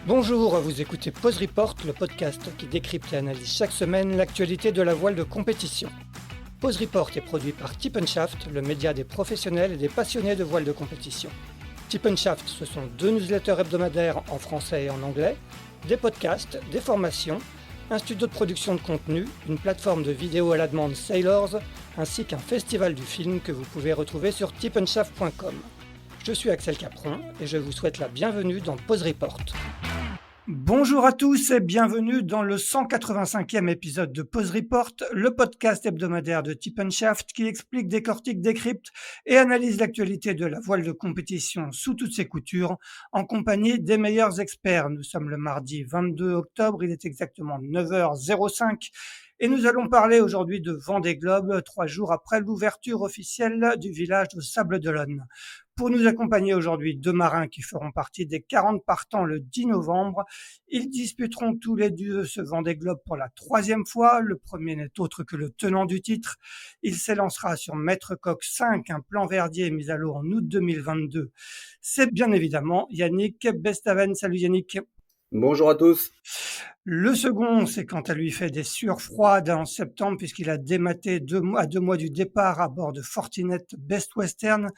Bonjour, vous écoutez Pause Report, le podcast qui décrypte et analyse chaque semaine l'actualité de la voile de compétition. Pause Report est produit par Tip & Shaft, le média des professionnels et des passionnés de voile de compétition. Tip & Shaft, ce sont 2 newsletters hebdomadaires en français et en anglais, des podcasts, des formations, un studio de production de contenu, une plateforme de vidéos à la demande Sailors, ainsi qu'un festival du film que vous pouvez retrouver sur tipandshaft.com. Je suis Axel Capron et je vous souhaite la bienvenue dans Pause Report. Bonjour à tous et bienvenue dans le 185e épisode de Pause Report, le podcast hebdomadaire de Tip & Shaft qui explique, décortique, décrypte et analyse l'actualité de la voile de compétition sous toutes ses coutures en compagnie des meilleurs experts. Nous sommes le mardi 22 octobre, il est exactement 9h05 et nous allons parler aujourd'hui de Vendée Globe, 3 jours après l'ouverture officielle du village de Sables-d'Olonne. Pour nous accompagner aujourd'hui, 2 marins qui feront partie des 40 partants le 10 novembre. Ils disputeront tous les deux ce Vendée Globe pour la 3e fois. Le premier n'est autre que le tenant du titre. Il s'élancera sur Maître Coq 5, un plan Verdier mis à l'eau en août 2022. C'est bien évidemment Yannick Bestaven. Salut Yannick. Bonjour à tous. Le second, c'est quand elle lui fait des sueurs froides en septembre puisqu'il a dématé à 2 mois du départ à bord de Fortinet Best Western.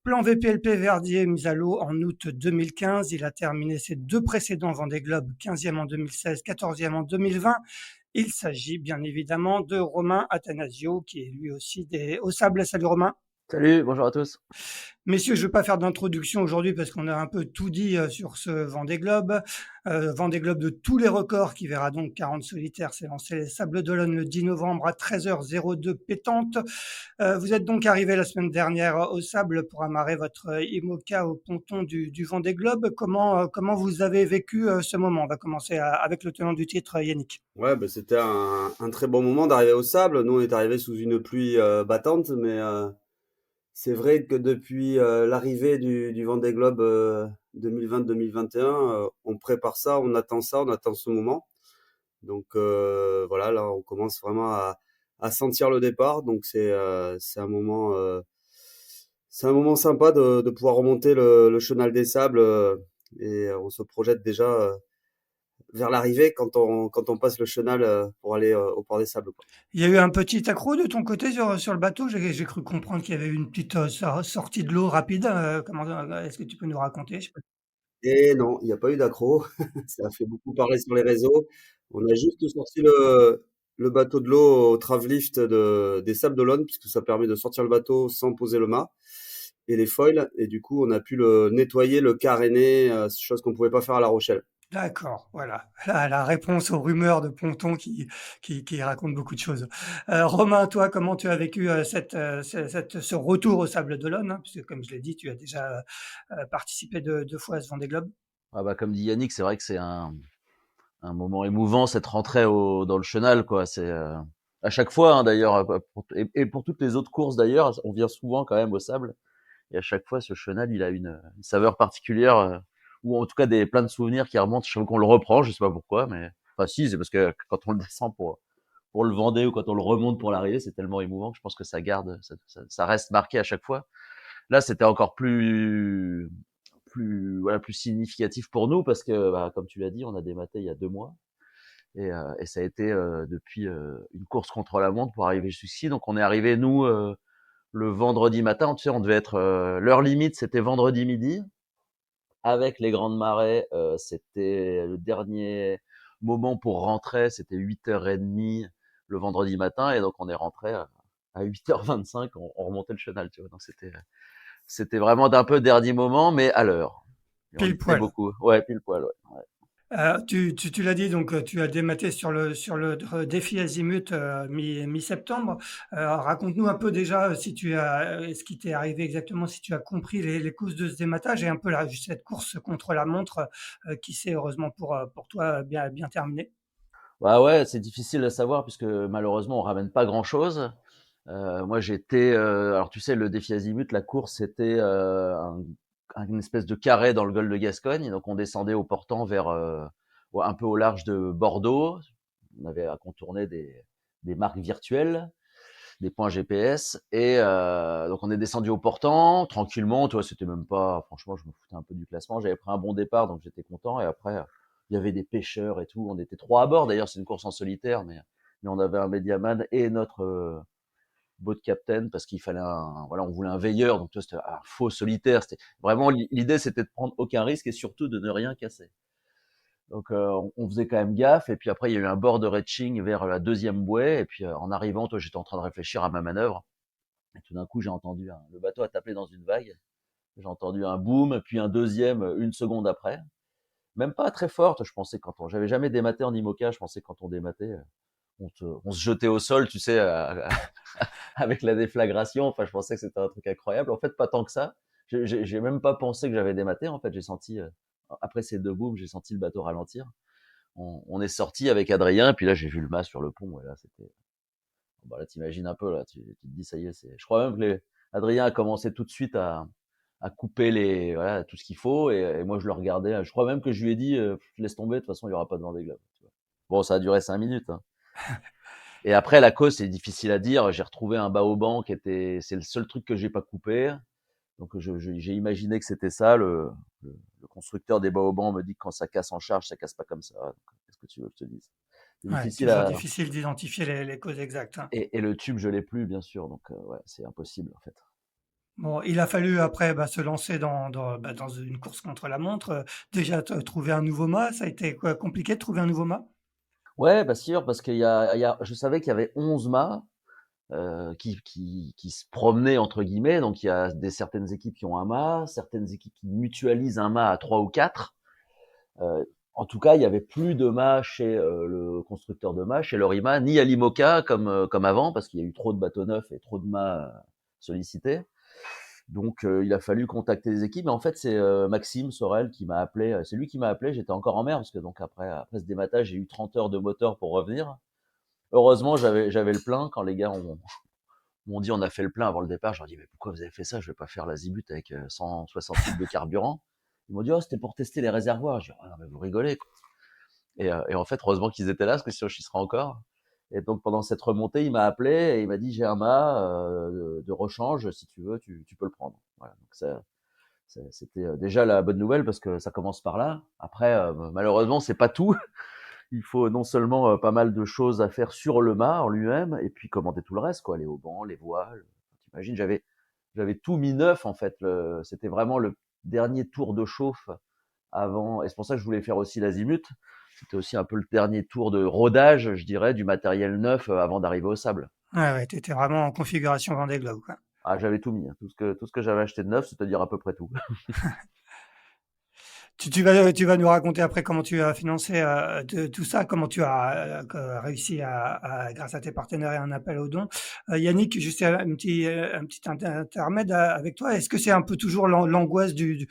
Plan VPLP Verdier mis à l'eau en août 2015. Il a terminé ses 2 précédents Vendée Globe, 15e en 2016, 14e en 2020. Il s'agit bien évidemment de Romain Attanasio qui est lui aussi au sable. Salut Romain. Salut, bonjour à tous. Messieurs, je ne vais pas faire d'introduction aujourd'hui parce qu'on a un peu tout dit sur ce Vendée Globe. Vendée Globe de tous les records qui verra donc 40 solitaires s'élancer les Sables-d'Olonne le 10 novembre à 13h02 pétante. Vous êtes donc arrivé la semaine dernière au Sable pour amarrer votre IMOCA au ponton du Vendée Globe. Comment vous avez vécu ce moment? On va commencer avec le tenant du titre, Yannick. Ouais, c'était un très bon moment d'arriver au Sable. Nous, on est arrivé sous une pluie battante, mais c'est vrai que depuis l'arrivée du Vendée Globe 2020-2021, on prépare ça, on attend ce moment. Donc voilà, là, on commence vraiment à sentir le départ. Donc c'est un moment sympa de pouvoir remonter le chenal des Sables et on se projette déjà vers l'arrivée quand on passe le chenal pour aller au port des Sables, quoi. Il y a eu un petit accroc de ton côté sur le bateau. J'ai cru comprendre qu'il y avait eu une petite sortie de l'eau rapide. Est-ce que tu peux nous raconter? Je sais pas. Et non, il n'y a pas eu d'accroc. Ça a fait beaucoup parler sur les réseaux. On a juste sorti le bateau de l'eau au travelift des Sables d'Olonne, puisque ça permet de sortir le bateau sans poser le mât et les foils. Et du coup, on a pu le nettoyer, le caréner, chose qu'on pouvait pas faire à La Rochelle. D'accord, voilà. La réponse aux rumeurs de ponton qui racontent beaucoup de choses. Romain, toi, comment tu as vécu ce retour au Sables-d'Olonne, hein, puisque comme je l'ai dit, tu as déjà participé 2 fois à ce Vendée Globe. Ah bah, comme dit Yannick, c'est vrai que c'est un moment émouvant cette rentrée dans le chenal, quoi. C'est à chaque fois, hein, d'ailleurs, et pour toutes les autres courses d'ailleurs, on vient souvent quand même au Sable. Et à chaque fois, ce chenal, il a une saveur particulière, ou en tout cas plein de souvenirs qui remontent chaque fois qu'on le reprend. Je sais pas pourquoi, mais enfin si, c'est parce que quand on le descend pour le Vendée ou quand on le remonte pour l'arrivée, c'est tellement émouvant que je pense que ça reste marqué à chaque fois. Là, c'était encore plus significatif pour nous parce que, bah, comme tu l'as dit, on a dématé il y a 2 mois et ça a été depuis une course contre la montre pour arriver jusqu'ici. Donc on est arrivé nous le vendredi matin. Tu sais, on devait être l'heure limite, c'était vendredi midi. Avec les grandes marées, c'était le dernier moment pour rentrer. C'était 8h30 le vendredi matin et donc on est rentré à 8h25. On remontait le chenal, tu vois. Donc c'était vraiment d'un peu dernier moment, mais à l'heure. Et on Pile y tenait poil. beaucoup. Ouais, pile poil, ouais. Ouais. Tu l'as dit, donc tu as dématé sur le défi Azimut mi-septembre. Raconte-nous un peu déjà si ce qui t'est arrivé exactement, si tu as compris les causes de ce dématage et un peu cette course contre la montre qui s'est heureusement pour toi bien terminée. Bah ouais, c'est difficile à savoir puisque malheureusement on ramène pas grand-chose. Moi j'étais, alors tu sais le défi Azimut, la course c'était une espèce de carré dans le golfe de Gascogne, donc on descendait au portant vers ouais, un peu au large de Bordeaux. On avait à contourner des marques virtuelles, des points GPS, et donc on est descendu au portant tranquillement. Tu vois, c'était même pas, franchement, je me foutais un peu du classement. J'avais pris un bon départ, donc j'étais content. Et après, il y avait des pêcheurs et tout. On était 3 à bord. D'ailleurs, c'est une course en solitaire, mais on avait un médiaman et notre boat captain parce qu'il fallait voilà, on voulait un veilleur. Donc, tu vois, c'était un faux solitaire. C'était vraiment, l'idée, c'était de prendre aucun risque et surtout de ne rien casser. Donc, on faisait quand même gaffe. Et puis après, il y a eu un bord de retching vers la deuxième bouée. Et puis, en arrivant, toi, j'étais en train de réfléchir à ma manœuvre. Et tout d'un coup, j'ai entendu le bateau a tapé dans une vague. J'ai entendu un boom, puis un deuxième une seconde après. Même pas très forte, je pensais j'avais jamais dématé en IMOCA, je pensais quand on dématait, on se jetait au sol, tu sais, avec la déflagration. Enfin, je pensais que c'était un truc incroyable. En fait, pas tant que ça. J'ai même pas pensé que j'avais dématé. En fait, j'ai senti, après ces 2 booms, j'ai senti le bateau ralentir. On est sorti avec Adrien, puis là, j'ai vu le mât sur le pont, et là, c'était, bah là, t'imagines un peu, là, tu te dis, ça y est, je crois même que Adrien a commencé tout de suite à couper voilà, tout ce qu'il faut, et moi, je le regardais. Je crois même que je lui ai dit, laisse tomber, de toute façon, il y aura pas de Vendée Globe. Tu vois. Bon, ça a duré 5 minutes, hein. Et après, la cause, c'est difficile à dire. J'ai retrouvé un baoban c'est le seul truc que j'ai pas coupé. Donc, j'ai imaginé que c'était ça. Le constructeur des baobans me dit que quand ça casse en charge, ça casse pas comme ça. Donc, qu'est-ce que tu veux que je te dise? C'est Ouais, difficile toujours à, difficile d'identifier les causes exactes, hein. et le tube, je l'ai plus, bien sûr. Donc, ouais, c'est impossible, en fait. Bon, il a fallu après se lancer dans une course contre la montre. Déjà, trouver un nouveau mât, ça a été quoi, compliqué de trouver un nouveau mât? Ouais, bah sûr, parce je savais qu'il y avait 11 mâts qui se promenaient entre guillemets. Donc il y a certaines équipes qui ont un mât, certaines équipes qui mutualisent un mât à 3 ou 4. Euh, En tout cas, il y avait plus de mâts chez le constructeur de mâts, chez Lorima, ni à l'IMOCA comme avant, parce qu'il y a eu trop de bateaux neufs et trop de mâts sollicités. Donc, il a fallu contacter les équipes. Mais en fait, c'est Maxime Sorel qui m'a appelé. C'est lui qui m'a appelé. J'étais encore en mer parce que donc après ce dématage, j'ai eu 30 heures de moteur pour revenir. Heureusement, j'avais le plein. Quand les gars m'ont dit on a fait le plein avant le départ, je leur ai dit mais pourquoi vous avez fait ça? Je vais pas faire l'azimut avec 160 litres de carburant. Ils m'ont dit oh c'était pour tester les réservoirs. Je dis oh, non mais vous rigolez quoi. Et en fait, heureusement qu'ils étaient là parce que sinon j'y serais encore. Et donc pendant cette remontée, il m'a appelé et il m'a dit j'ai un mât de rechange, si tu veux, tu peux le prendre. Voilà. Donc c'était déjà la bonne nouvelle parce que ça commence par là. Après, malheureusement, c'est pas tout. Il faut non seulement pas mal de choses à faire sur le mât en lui-même, et puis commander tout le reste, quoi, les haubans, les voiles. T'imagines, j'avais tout mis neuf en fait. C'était vraiment le dernier tour de chauffe avant, et c'est pour ça que je voulais faire aussi l'azimut. C'était aussi un peu le dernier tour de rodage, je dirais, du matériel neuf avant d'arriver au sable. Ouais, ouais, tu étais vraiment en configuration Vendée Globe, quoi. Ah, j'avais tout mis, hein. Tout ce que j'avais acheté de neuf, c'est-à-dire à peu près tout. Tu vas nous raconter après comment tu as financé tout ça, comment tu as réussi grâce à tes partenaires et un appel aux dons. Yannick, juste un petit intermède avec toi. Est-ce que c'est un peu toujours l'angoisse du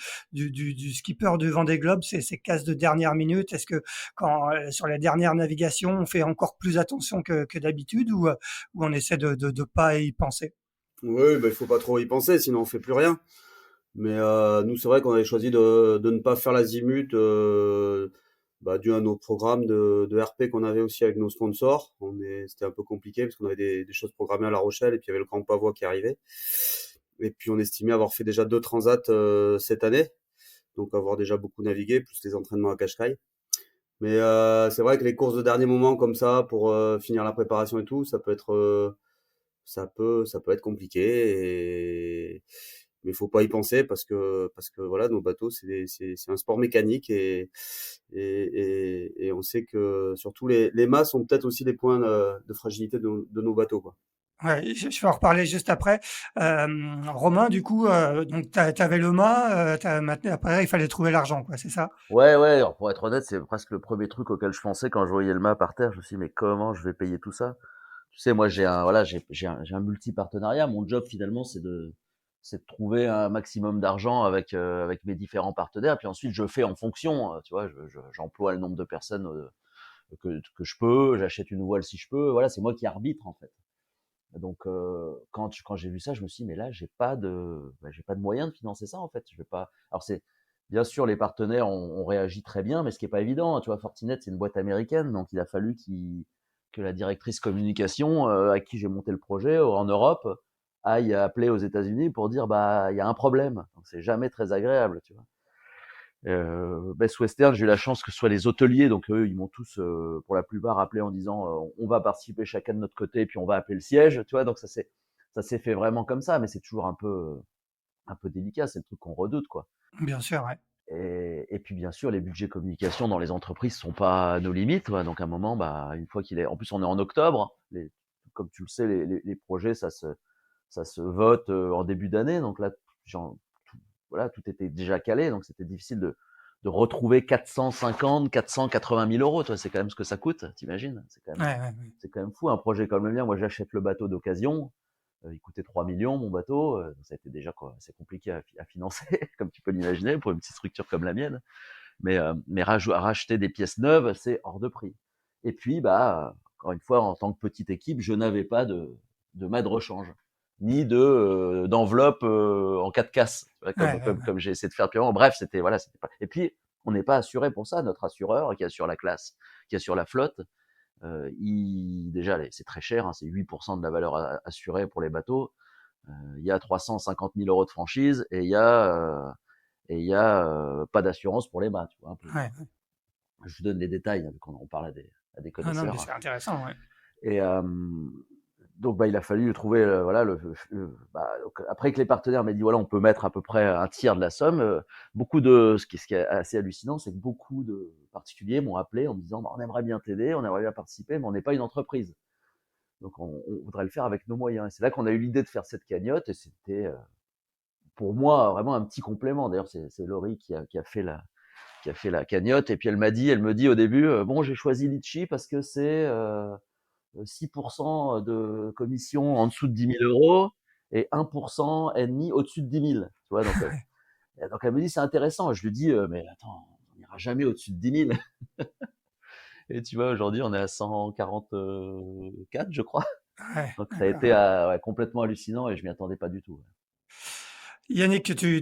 skipper du Vendée Globe, ces casses de dernière minute? Est-ce que quand sur les dernières navigations, on fait encore plus attention que d'habitude ou on essaie de pas y penser? Oui, bah, il faut pas trop y penser, sinon on fait plus rien. Mais nous, c'est vrai qu'on avait choisi de ne pas faire l'azimut, dû à nos programmes de RP qu'on avait aussi avec nos sponsors. C'était un peu compliqué parce qu'on avait des choses programmées à La Rochelle et puis il y avait le Grand Pavois qui arrivait. Et puis on estimait avoir fait déjà 2 transats cette année, donc avoir déjà beaucoup navigué, plus les entraînements à Cascais. Mais c'est vrai que les courses de dernier moment comme ça, pour finir la préparation et tout, ça peut être compliqué. Mais il faut pas y penser parce que voilà, nos bateaux, c'est un sport mécanique et on sait que surtout les mâts sont peut-être aussi les points de fragilité de nos bateaux, quoi. Ouais, je vais en reparler juste après. Romain, du coup, donc t'avais le mât, maintenant après il fallait trouver l'argent, quoi, c'est ça? Ouais, ouais, alors pour être honnête, c'est presque le premier truc auquel je pensais quand je voyais le mât par terre. Je me suis dit, mais comment je vais payer tout ça? Tu sais, moi, voilà, j'ai un multi-partenariat. Mon job, finalement, c'est de trouver un maximum d'argent avec mes différents partenaires. Puis ensuite, je fais en fonction, tu vois, j'emploie le nombre de personnes que je peux, j'achète une voile si je peux. Voilà, c'est moi qui arbitre, en fait. Donc, quand j'ai vu ça, je me suis dit, mais là, j'ai pas de moyen de financer ça, en fait. Je vais pas. Alors, bien sûr, les partenaires ont réagi très bien, mais ce qui est pas évident, hein. Tu vois, Fortinet, c'est une boîte américaine, donc il a fallu que la directrice communication, à qui j'ai monté le projet en Europe, aille appeler aux États-Unis pour dire, bah, il y a un problème. Donc, c'est jamais très agréable, tu vois. Best Western, j'ai eu la chance que ce soit les hôteliers, donc eux, ils m'ont tous, pour la plupart, appelé en disant on va participer chacun de notre côté, et puis on va appeler le siège, tu vois. Donc ça s'est fait vraiment comme ça, mais c'est toujours un peu délicat, c'est le truc qu'on redoute, quoi. Bien sûr, ouais. Et puis bien sûr, les budgets communication dans les entreprises sont pas à nos limites, quoi. Donc à un moment, bah, une fois qu'il est, en plus on est en octobre, comme tu le sais, les projets, ça se vote en début d'année, donc là, voilà, tout était déjà calé, donc c'était difficile de retrouver 450, 480 000 euros. Toi, c'est quand même ce que ça coûte, t'imagines? Ouais, ouais, ouais. C'est quand même fou un projet comme le mien. Moi, j'achète le bateau d'occasion. Il coûtait 3 millions, mon bateau. Ça a été déjà quoi, c'est compliqué à financer, comme tu peux l'imaginer, pour une petite structure comme la mienne. Mais racheter des pièces neuves, c'est hors de prix. Et puis, bah, encore une fois, en tant que petite équipe, je n'avais pas de mât de rechange, ni d'enveloppe en cas de casse, Ouais, ouais, ouais. comme j'ai essayé de faire depuis avant. Bref, c'était voilà, c'était pas. Et puis, on n'est pas assuré pour ça. Notre assureur qui assure la classe, qui assure la flotte, déjà, c'est très cher, hein, c'est 8% de la valeur assurée pour les bateaux. Il y a 350 000 euros de franchise et il y a pas d'assurance pour les mâts. Tu vois, un peu. Ouais. Je vous donne les détails, hein, vu qu'on en parle à des Non, non, mais connaisseurs. c'est intéressant, ouais. Et donc, bah, il a fallu trouver, voilà, bah, donc, après que les partenaires m'aient dit, voilà, on peut mettre à peu près un tiers de la somme. Ce qui est assez hallucinant, c'est que beaucoup de particuliers m'ont appelé en me disant, bah, on aimerait bien t'aider, on aimerait bien participer, mais on n'est pas une entreprise. Donc, on voudrait le faire avec nos moyens. Et c'est là qu'on a eu l'idée de faire cette cagnotte. Et c'était, pour moi, vraiment un petit complément. D'ailleurs, c'est Laurie qui a fait la cagnotte. Et puis, elle me dit au début, bon, j'ai choisi Litchi parce que c'est 6% de commission en dessous de 10 000 euros et 1% et demi au-dessus de 10 000. Tu vois, donc elle me dit, c'est intéressant. Je lui dis, mais attends, on n'ira jamais au-dessus de 10 000. Et tu vois, aujourd'hui, on est à 144, je crois. Ouais, Donc ça a d'accord. été ouais, complètement hallucinant et je m'y attendais pas du tout. Yannick, tu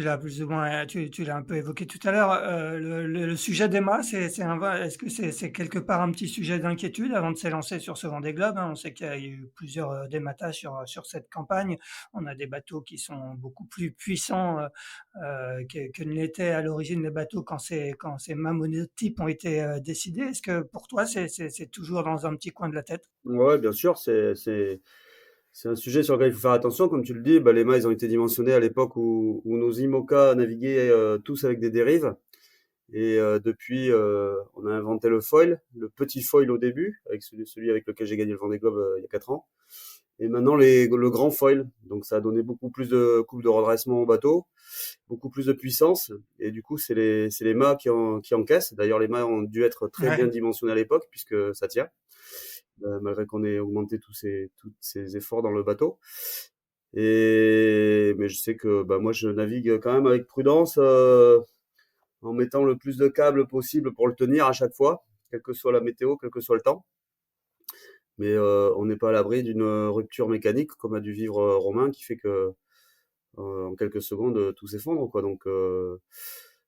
l'as plus ou moins, tu l'as un peu évoqué tout à l'heure. Le sujet d'Emma, est-ce que c'est quelque part un petit sujet d'inquiétude avant de s'élancer sur ce Vendée Globe, hein? On sait qu'il y a eu plusieurs dématas sur cette campagne. On a des bateaux qui sont beaucoup plus puissants que ne l'étaient à l'origine les bateaux quand ces mâts monotypes ont été décidés. Est-ce que pour toi, c'est toujours dans un petit coin de la tête? Ouais, bien sûr, c'est un sujet sur lequel il faut faire attention. Comme tu le dis, bah, les mâts, ils ont été dimensionnés à l'époque où nos IMOCA naviguaient tous avec des dérives. Et depuis, on a inventé le foil, le petit foil au début, avec celui avec lequel j'ai gagné le Vendée Globe il y a 4 ans. Et maintenant, le grand foil. Donc, ça a donné beaucoup plus de coupe de redressement au bateau, beaucoup plus de puissance. Et du coup, c'est les mâts qui encaissent. D'ailleurs, les mâts ont dû être très bien Ouais. dimensionnés à l'époque, puisque ça tient, malgré qu'on ait augmenté tous ces efforts dans le bateau. Mais je sais que bah, moi, je navigue quand même avec prudence, en mettant le plus de câbles possible pour le tenir à chaque fois, quelle que soit la météo, quel que soit le temps. Mais on n'est pas à l'abri d'une rupture mécanique, comme a dû vivre Romain, qui fait que en quelques secondes tout s'effondre, quoi.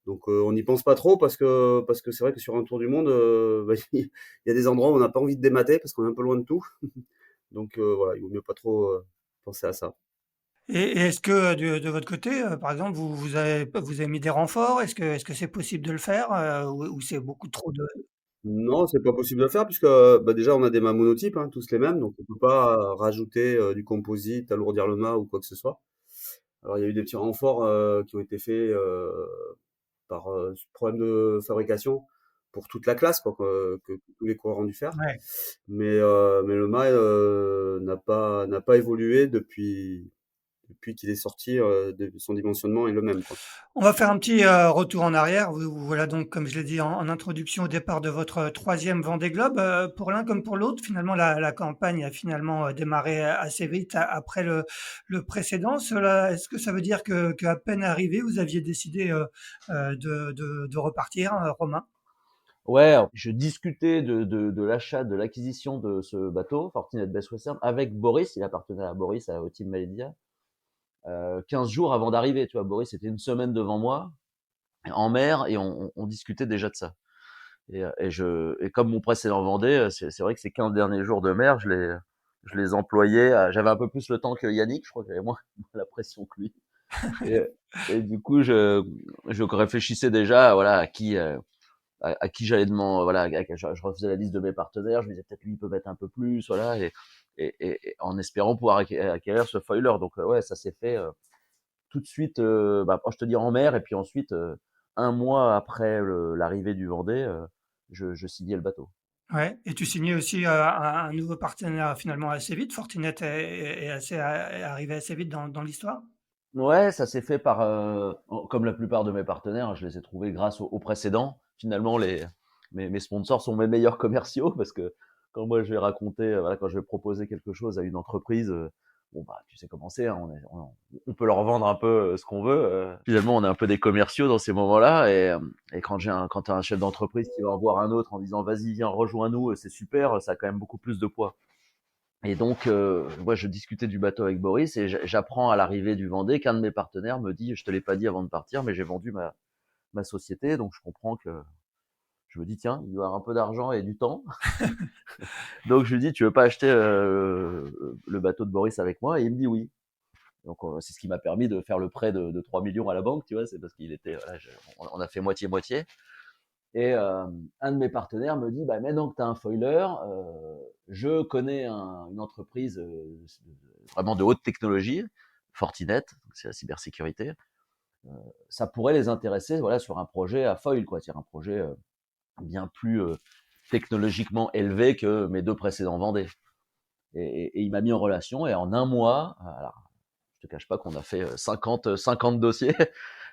Donc on n'y pense pas trop parce que c'est vrai que sur un tour du monde, bah, il y a des endroits où on n'a pas envie de démater parce qu'on est un peu loin de tout. Donc voilà, il vaut mieux pas trop penser à ça. Et est-ce que de votre côté, par exemple, vous avez mis des renforts? Est-ce que c'est possible de le faire, ou c'est beaucoup trop de Non, c'est pas possible de le faire puisque bah, déjà on a des mâts monotypes, hein, tous les mêmes, donc on peut pas rajouter du composite, alourdir le mât ou quoi que ce soit. Alors il y a eu des petits renforts qui ont été faits par problème de fabrication pour toute la classe, quoi, que tous les coureurs ont dû faire. ouais. Mais le mât n'a pas évolué depuis qu'il est sorti, son dimensionnement est le même, quoi. On va faire un petit, retour en arrière. Vous voilà donc, comme je l'ai dit en introduction, au départ de votre 3e Vendée Globe. Pour l'un comme pour l'autre, finalement, la campagne a finalement, démarré assez vite après le précédent. Cela Est-ce que ça veut dire qu'à peine arrivé, vous aviez décidé, de repartir, Romain? Ouais, je discutais de l'achat, de l'acquisition de ce bateau, Fortinet Best Western, avec Boris, il appartenait à Boris, au Team Maledia, 15 jours avant d'arriver, tu vois. Boris, c'était une semaine devant moi, en mer, et on discutait déjà de ça. Et comme mon précédent Vendée, c'est vrai que ces 15 derniers jours de mer, je les employais, j'avais un peu plus le temps que Yannick, je crois que j'avais moins la pression que lui. Et, et du coup, je réfléchissais déjà, voilà, à qui j'allais demander, voilà, je refaisais la liste de mes partenaires, je me disais peut-être lui il peut mettre un peu plus, voilà, et en espérant pouvoir acquérir ce foiler. Donc ouais, ça s'est fait tout de suite, je te dis en mer, et puis ensuite, un mois après l'arrivée du Vendée, je signais le bateau. Ouais, et tu signais aussi un nouveau partenaire finalement assez vite. Fortinet est arrivé assez vite dans l'histoire. Ouais, ça s'est fait par, comme la plupart de mes partenaires, hein, je les ai trouvés grâce aux précédents. Finalement, mes sponsors sont mes meilleurs commerciaux parce que quand moi je vais raconter, voilà, quand je vais proposer quelque chose à une entreprise, bon bah tu sais comment c'est, hein, on peut leur vendre un peu ce qu'on veut. Finalement, on est un peu des commerciaux dans ces moments-là, et quand t'as un chef d'entreprise qui va en voir un autre en disant vas-y viens rejoins-nous, c'est super, ça a quand même beaucoup plus de poids. Et donc, moi, je discutais du bateau avec Boris, et j'apprends à l'arrivée du Vendée qu'un de mes partenaires me dit, je te l'ai pas dit avant de partir, mais j'ai vendu ma société, donc je comprends que, je me dis, tiens, il doit avoir un peu d'argent et du temps. Donc je lui dis, tu veux pas acheter le bateau de Boris avec moi? Et il me dit oui. Donc c'est ce qui m'a permis de faire le prêt de 3 millions à la banque, tu vois, c'est parce qu'il était, voilà, on a fait moitié-moitié. Et un de mes partenaires me dit, bah, maintenant que tu as un foiler, je connais une entreprise vraiment de haute technologie, Fortinet, c'est la cybersécurité. Ça pourrait les intéresser, voilà, sur un projet à foil, quoi, c'est un projet bien plus technologiquement élevé que mes deux précédents Vendée. Et il m'a mis en relation, et en un mois, alors, je te cache pas qu'on a fait 50 dossiers,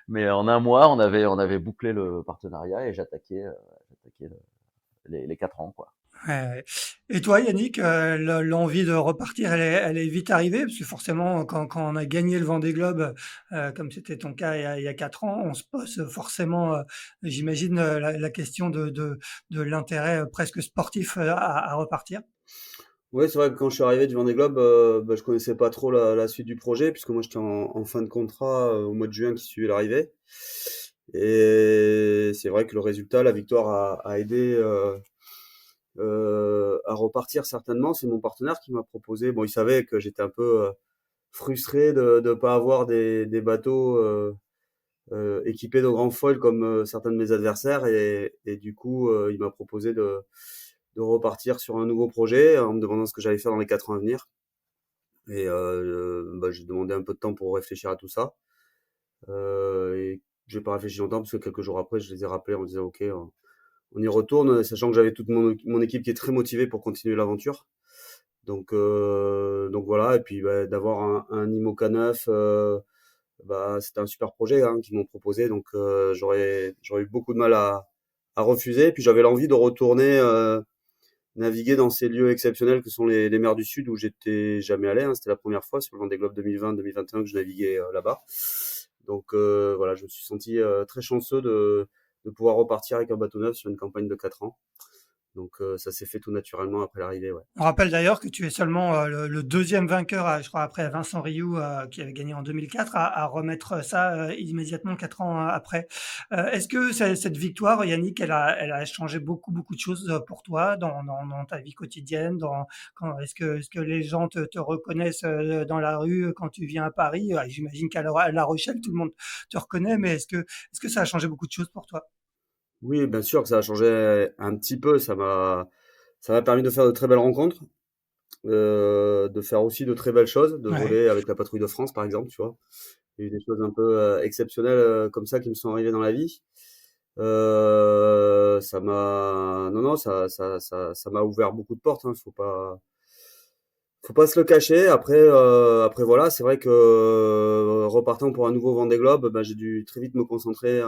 mais en un mois, on avait bouclé le partenariat, et j'attaquais les 4 ans, quoi. Ouais, ouais. Et toi, Yannick, l'envie de repartir, elle est vite arrivée, parce que forcément, quand on a gagné le Vendée Globe, comme c'était ton cas il y a 4 ans, on se pose forcément, j'imagine, la question de l'intérêt presque sportif à repartir. Ouais, c'est vrai que quand je suis arrivé du Vendée Globe, je connaissais pas trop la suite du projet, puisque moi j'étais en fin de contrat au mois de juin qui suivait l'arrivée. Et c'est vrai que le résultat, la victoire a aidé à repartir certainement. C'est mon partenaire qui m'a proposé. Bon, il savait que j'étais un peu frustré de ne pas avoir des bateaux équipés de grands foils comme certains de mes adversaires. Et du coup, il m'a proposé de repartir sur un nouveau projet en me demandant ce que j'allais faire dans les 4 ans à venir. Et j'ai demandé un peu de temps pour réfléchir à tout ça. Et j'ai pas réfléchi longtemps parce que quelques jours après, je les ai rappelés en me disant OK, on y retourne, sachant que j'avais toute mon équipe qui est très motivée pour continuer l'aventure. Donc voilà, et puis d'avoir un IMOCA 9, c'était un super projet hein, qu'ils m'ont proposé, donc j'aurais eu beaucoup de mal à refuser. Et puis j'avais l'envie de retourner naviguer dans ces lieux exceptionnels que sont les mers du Sud où j'étais jamais allé. Hein. C'était la première fois sur le Vendée Globe 2020-2021 que je naviguais là-bas. Donc voilà, je me suis senti très chanceux de pouvoir repartir avec un bateau neuf sur une campagne de 4 ans. Donc ça s'est fait tout naturellement après l'arrivée, ouais. On rappelle d'ailleurs que tu es seulement le deuxième vainqueur, je crois, après Vincent Rioux, qui avait gagné en 2004, à remettre ça immédiatement 4 ans après. Est-ce que cette victoire, Yannick, elle a changé beaucoup de choses pour toi dans ta vie quotidienne, est-ce que les gens te reconnaissent dans la rue quand tu viens à Paris? J'imagine qu'à La Rochelle, tout le monde te reconnaît, mais est-ce que ça a changé beaucoup de choses pour toi? Oui, bien sûr que ça a changé un petit peu. Ça m'a permis de faire de très belles rencontres, de faire aussi de très belles choses, de Ouais. voler avec la patrouille de France, par exemple, tu vois. Il y a eu des choses un peu exceptionnelles comme ça qui me sont arrivées dans la vie. Non, non, ça m'a ouvert beaucoup de portes. Hein, faut pas se le cacher. Après voilà, c'est vrai que repartant pour un nouveau Vendée Globe, j'ai dû très vite me concentrer,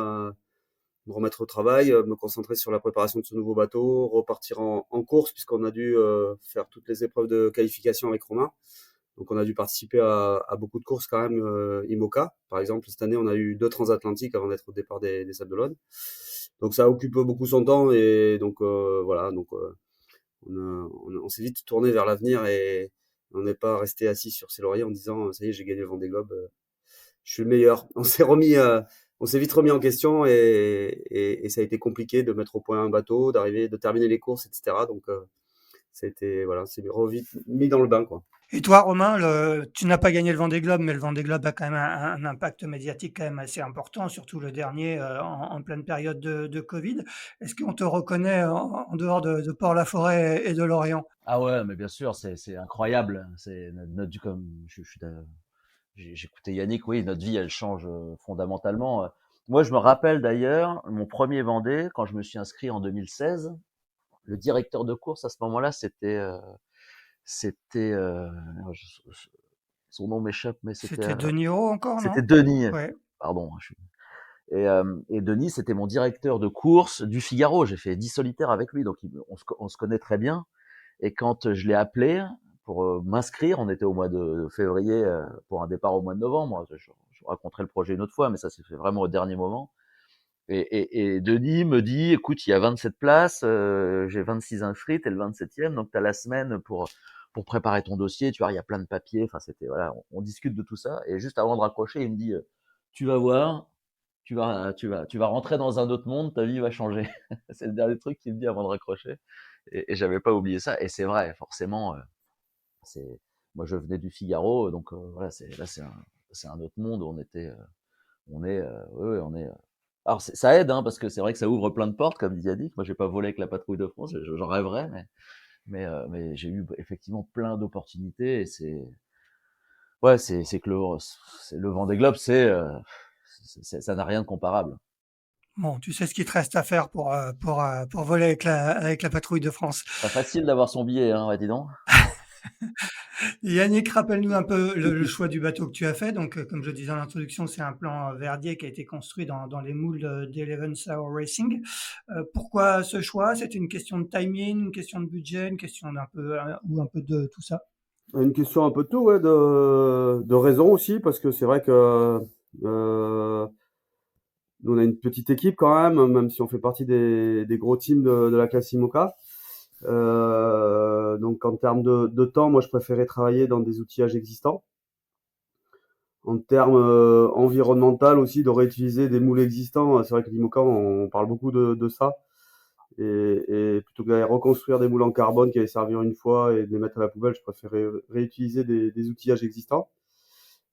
me remettre au travail, me concentrer sur la préparation de ce nouveau bateau, repartir en course puisqu'on a dû faire toutes les épreuves de qualification avec Romain. Donc on a dû participer à beaucoup de courses quand même IMOCA. Par exemple, cette année, on a eu 2 transatlantiques avant d'être au départ des Sables d'Olonne. Donc ça occupe beaucoup son temps et donc voilà. Donc on s'est vite tourné vers l'avenir et on n'est pas resté assis sur ses lauriers en disant ça y est, j'ai gagné le Vendée Globe, je suis le meilleur. On s'est vite remis en question et ça a été compliqué de mettre au point un bateau, d'arriver, de terminer les courses, etc. Donc ça a été, voilà, c'est vite mis dans le bain, quoi. Et toi, Romain, tu n'as pas gagné le Vendée Globe, mais le Vendée Globe a quand même un impact médiatique quand même assez important, surtout le dernier en pleine période de Covid. Est-ce qu'on te reconnaît en dehors de Port-la-Forêt et de Lorient? Ah ouais, mais bien sûr, c'est incroyable. C'est comme j'écoutais Yannick, oui, notre vie, elle change fondamentalement. Moi, je me rappelle d'ailleurs mon premier Vendée quand je me suis inscrit en 2016. Le directeur de course à ce moment-là, c'était son nom m'échappe, mais C'était De Niro encore, c'était non? Denis. Ouais. Pardon. Et Denis, c'était mon directeur de course du Figaro. J'ai fait 10 solitaires avec lui, donc on se connaît très bien. Et quand je l'ai appelé pour m'inscrire, on était au mois de février pour un départ au mois de novembre. Je raconterai le projet une autre fois, mais ça s'est fait vraiment au dernier moment. Et Denis me dit, écoute, il y a 27 places, j'ai 26 inscrites et le 27e, donc tu as la semaine pour préparer ton dossier. Tu vois, il y a plein de papiers. Enfin, c'était voilà, on discute de tout ça. Et juste avant de raccrocher, il me dit, tu vas voir, tu vas rentrer dans un autre monde, ta vie va changer. C'est le dernier truc qu'il me dit avant de raccrocher. Et j'avais pas oublié ça. Et c'est vrai, forcément, c'est, moi je venais du Figaro, donc voilà, c'est un autre monde où on était, ouais, on est. Alors ça aide, hein, parce que c'est vrai que ça ouvre plein de portes, comme dit Yannick. Moi, j'ai pas volé avec la patrouille de France, j'en rêverais, mais j'ai eu effectivement plein d'opportunités. Et c'est, ouais, c'est que le Vendée Globe, ça n'a rien de comparable. Bon, tu sais ce qu'il te reste à faire pour voler avec la patrouille de France. Pas facile d'avoir son billet, hein, ouais, dis donc. Yannick, rappelle-nous un peu le choix du bateau que tu as fait. Donc, comme je disais en introduction, c'est un plan Verdier qui a été construit dans les moules d'Eleven Hour Racing. Pourquoi ce choix? C'est une question de timing, une question de budget, une question d'un peu ou un peu de tout ça? Une question un peu de tout, ouais, de raison aussi, parce que c'est vrai que nous, on a une petite équipe quand même si on fait partie des gros teams de la classe IMOCA. Donc en termes de temps, moi je préférais travailler dans des outillages existants. En termes environnemental aussi, de réutiliser des moules existants, c'est vrai que l'IMOCA, on parle beaucoup de ça. Et plutôt que d'aller reconstruire des moules en carbone qui allaient servir une fois et de les mettre à la poubelle, je préférais réutiliser des outillages existants.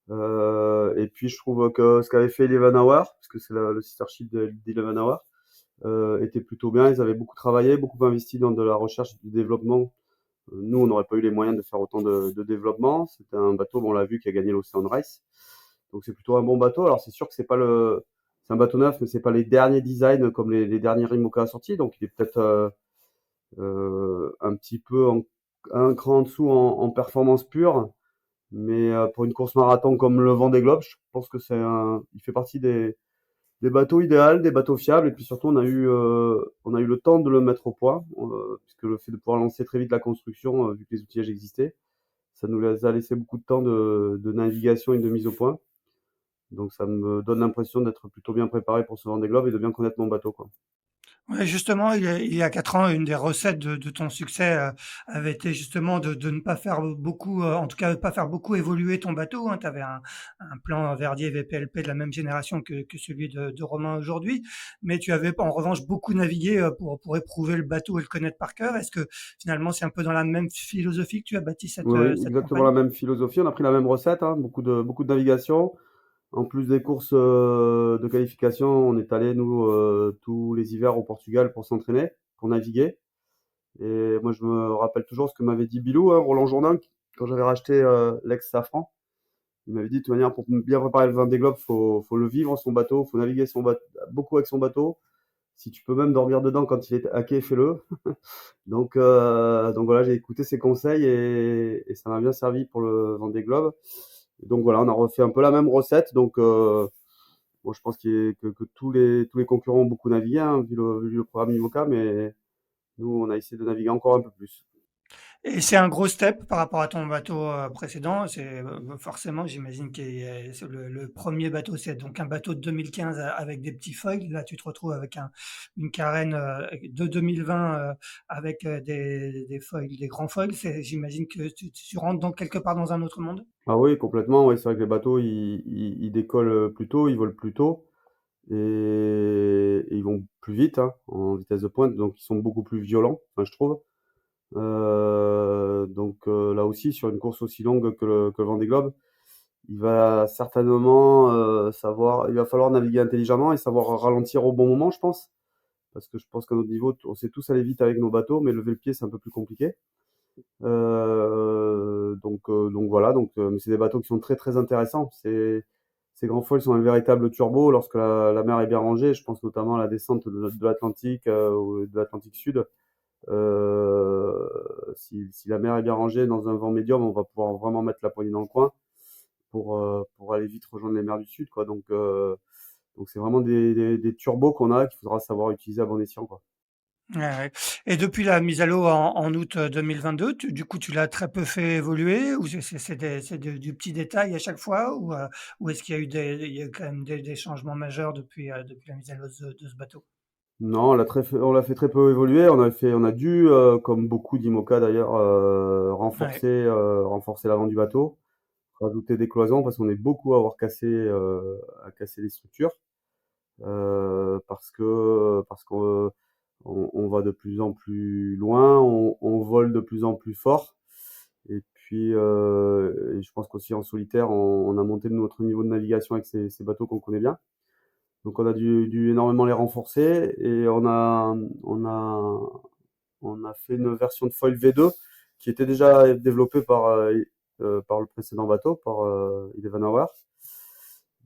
Et puis je trouve que ce qu'avait fait Eleven Hour, parce que c'est le sister ship d'Eleven Hour, était plutôt bien. Ils avaient beaucoup travaillé, beaucoup investi dans de la recherche et du développement. Nous, on n'aurait pas eu les moyens de faire autant de développement. C'était un bateau, bon, on l'a vu, qui a gagné l'Ocean Race. Donc c'est plutôt un bon bateau. Alors c'est sûr que c'est un bateau neuf, mais c'est pas les derniers designs comme les derniers IMOCA sortis. Donc il est peut-être un petit peu un cran en dessous en performance pure. Mais pour une course marathon comme le Vendée Globe, je pense que il fait partie des bateaux idéaux, des bateaux fiables. Et puis surtout, on a eu le temps de le mettre au point, puisque le fait de pouvoir lancer très vite la construction, vu que les outillages existaient, ça nous a laissé beaucoup de temps de navigation et de mise au point. Donc ça me donne l'impression d'être plutôt bien préparé pour ce Vendée Globe et de bien connaître mon bateau, quoi. Ouais, justement, il y a 4 ans, une des recettes de ton succès avait été justement de ne pas faire beaucoup, en tout cas pas faire beaucoup évoluer ton bateau. Hein. Tu avais un plan Verdier VPLP de la même génération que celui de Romain aujourd'hui, mais tu avais en revanche beaucoup navigué pour éprouver le bateau et le connaître par cœur. Est-ce que finalement c'est un peu dans la même philosophie que tu as bâti Oui, oui, cette exactement la compagnie? même philosophie. On a pris la même recette, hein, beaucoup de navigation. En plus des courses de qualification, on est allé, nous, tous les hivers au Portugal pour s'entraîner, pour naviguer. Et moi, je me rappelle toujours ce que m'avait dit Bilou, hein, Roland Jourdain, quand j'avais racheté l'ex-Safran. Il m'avait dit, de toute manière, pour bien préparer le Vendée Globe, faut le vivre, son bateau, faut naviguer beaucoup avec son bateau. Si tu peux même dormir dedans quand il est à quai, fais-le. Donc voilà, j'ai écouté ses conseils et ça m'a bien servi pour le Vendée Globe. Et donc voilà, on a refait un peu la même recette. Donc bon, je pense que tous les concurrents ont beaucoup navigué, hein, vu le programme IMOCA, mais nous, on a essayé de naviguer encore un peu plus. Et c'est un gros step par rapport à ton bateau précédent. C'est forcément, j'imagine que c'est le premier bateau, c'est donc un bateau de 2015 avec des petits foils. Là, tu te retrouves avec une carène de 2020 avec des foils, des grands foils. J'imagine que tu rentres quelque part dans un autre monde. Ah oui, complètement. Ouais, c'est vrai que les bateaux, ils décollent plus tôt, ils volent plus tôt et ils vont plus vite, hein, en vitesse de pointe, donc ils sont beaucoup plus violents, enfin, je trouve. Là aussi, sur une course aussi longue que le Vendée Globe, il va certainement il va falloir naviguer intelligemment et savoir ralentir au bon moment, je pense. Parce que je pense qu'à notre niveau, on sait tous aller vite avec nos bateaux, mais lever le pied, c'est un peu plus compliqué. Donc voilà, mais c'est des bateaux qui sont très très intéressants. Ces grands foils sont un véritable turbo lorsque la mer est bien rangée. Je pense notamment à la descente de l'Atlantique ou de l'Atlantique Sud. Si la mer est bien rangée dans un vent médium, on va pouvoir vraiment mettre la poignée dans le coin pour aller vite rejoindre les mers du Sud, quoi. Donc c'est vraiment des turbos qu'on a qu'il faudra savoir utiliser à bon escient, quoi. Ouais, ouais. Et depuis la mise à l'eau en août 2022, du coup, tu l'as très peu fait évoluer ou c'est du petit détail à chaque fois ou est-ce qu'il y a eu il y a eu quand même des changements majeurs depuis la mise à l'eau de ce bateau? Non, on l'a fait très peu évoluer. On a dû, comme beaucoup d'IMOCA d'ailleurs, Ouais, renforcer l'avant du bateau, rajouter des cloisons parce qu'on est beaucoup à avoir à casser les structures, parce que on va de plus en plus loin, on vole de plus en plus fort. Et puis, et je pense qu'aussi en solitaire, on a monté notre niveau de navigation avec ces bateaux qu'on connaît bien. Donc on a dû énormément les renforcer et on a fait une version de foil V2 qui était déjà développée par le précédent bateau, par Eleven Hour.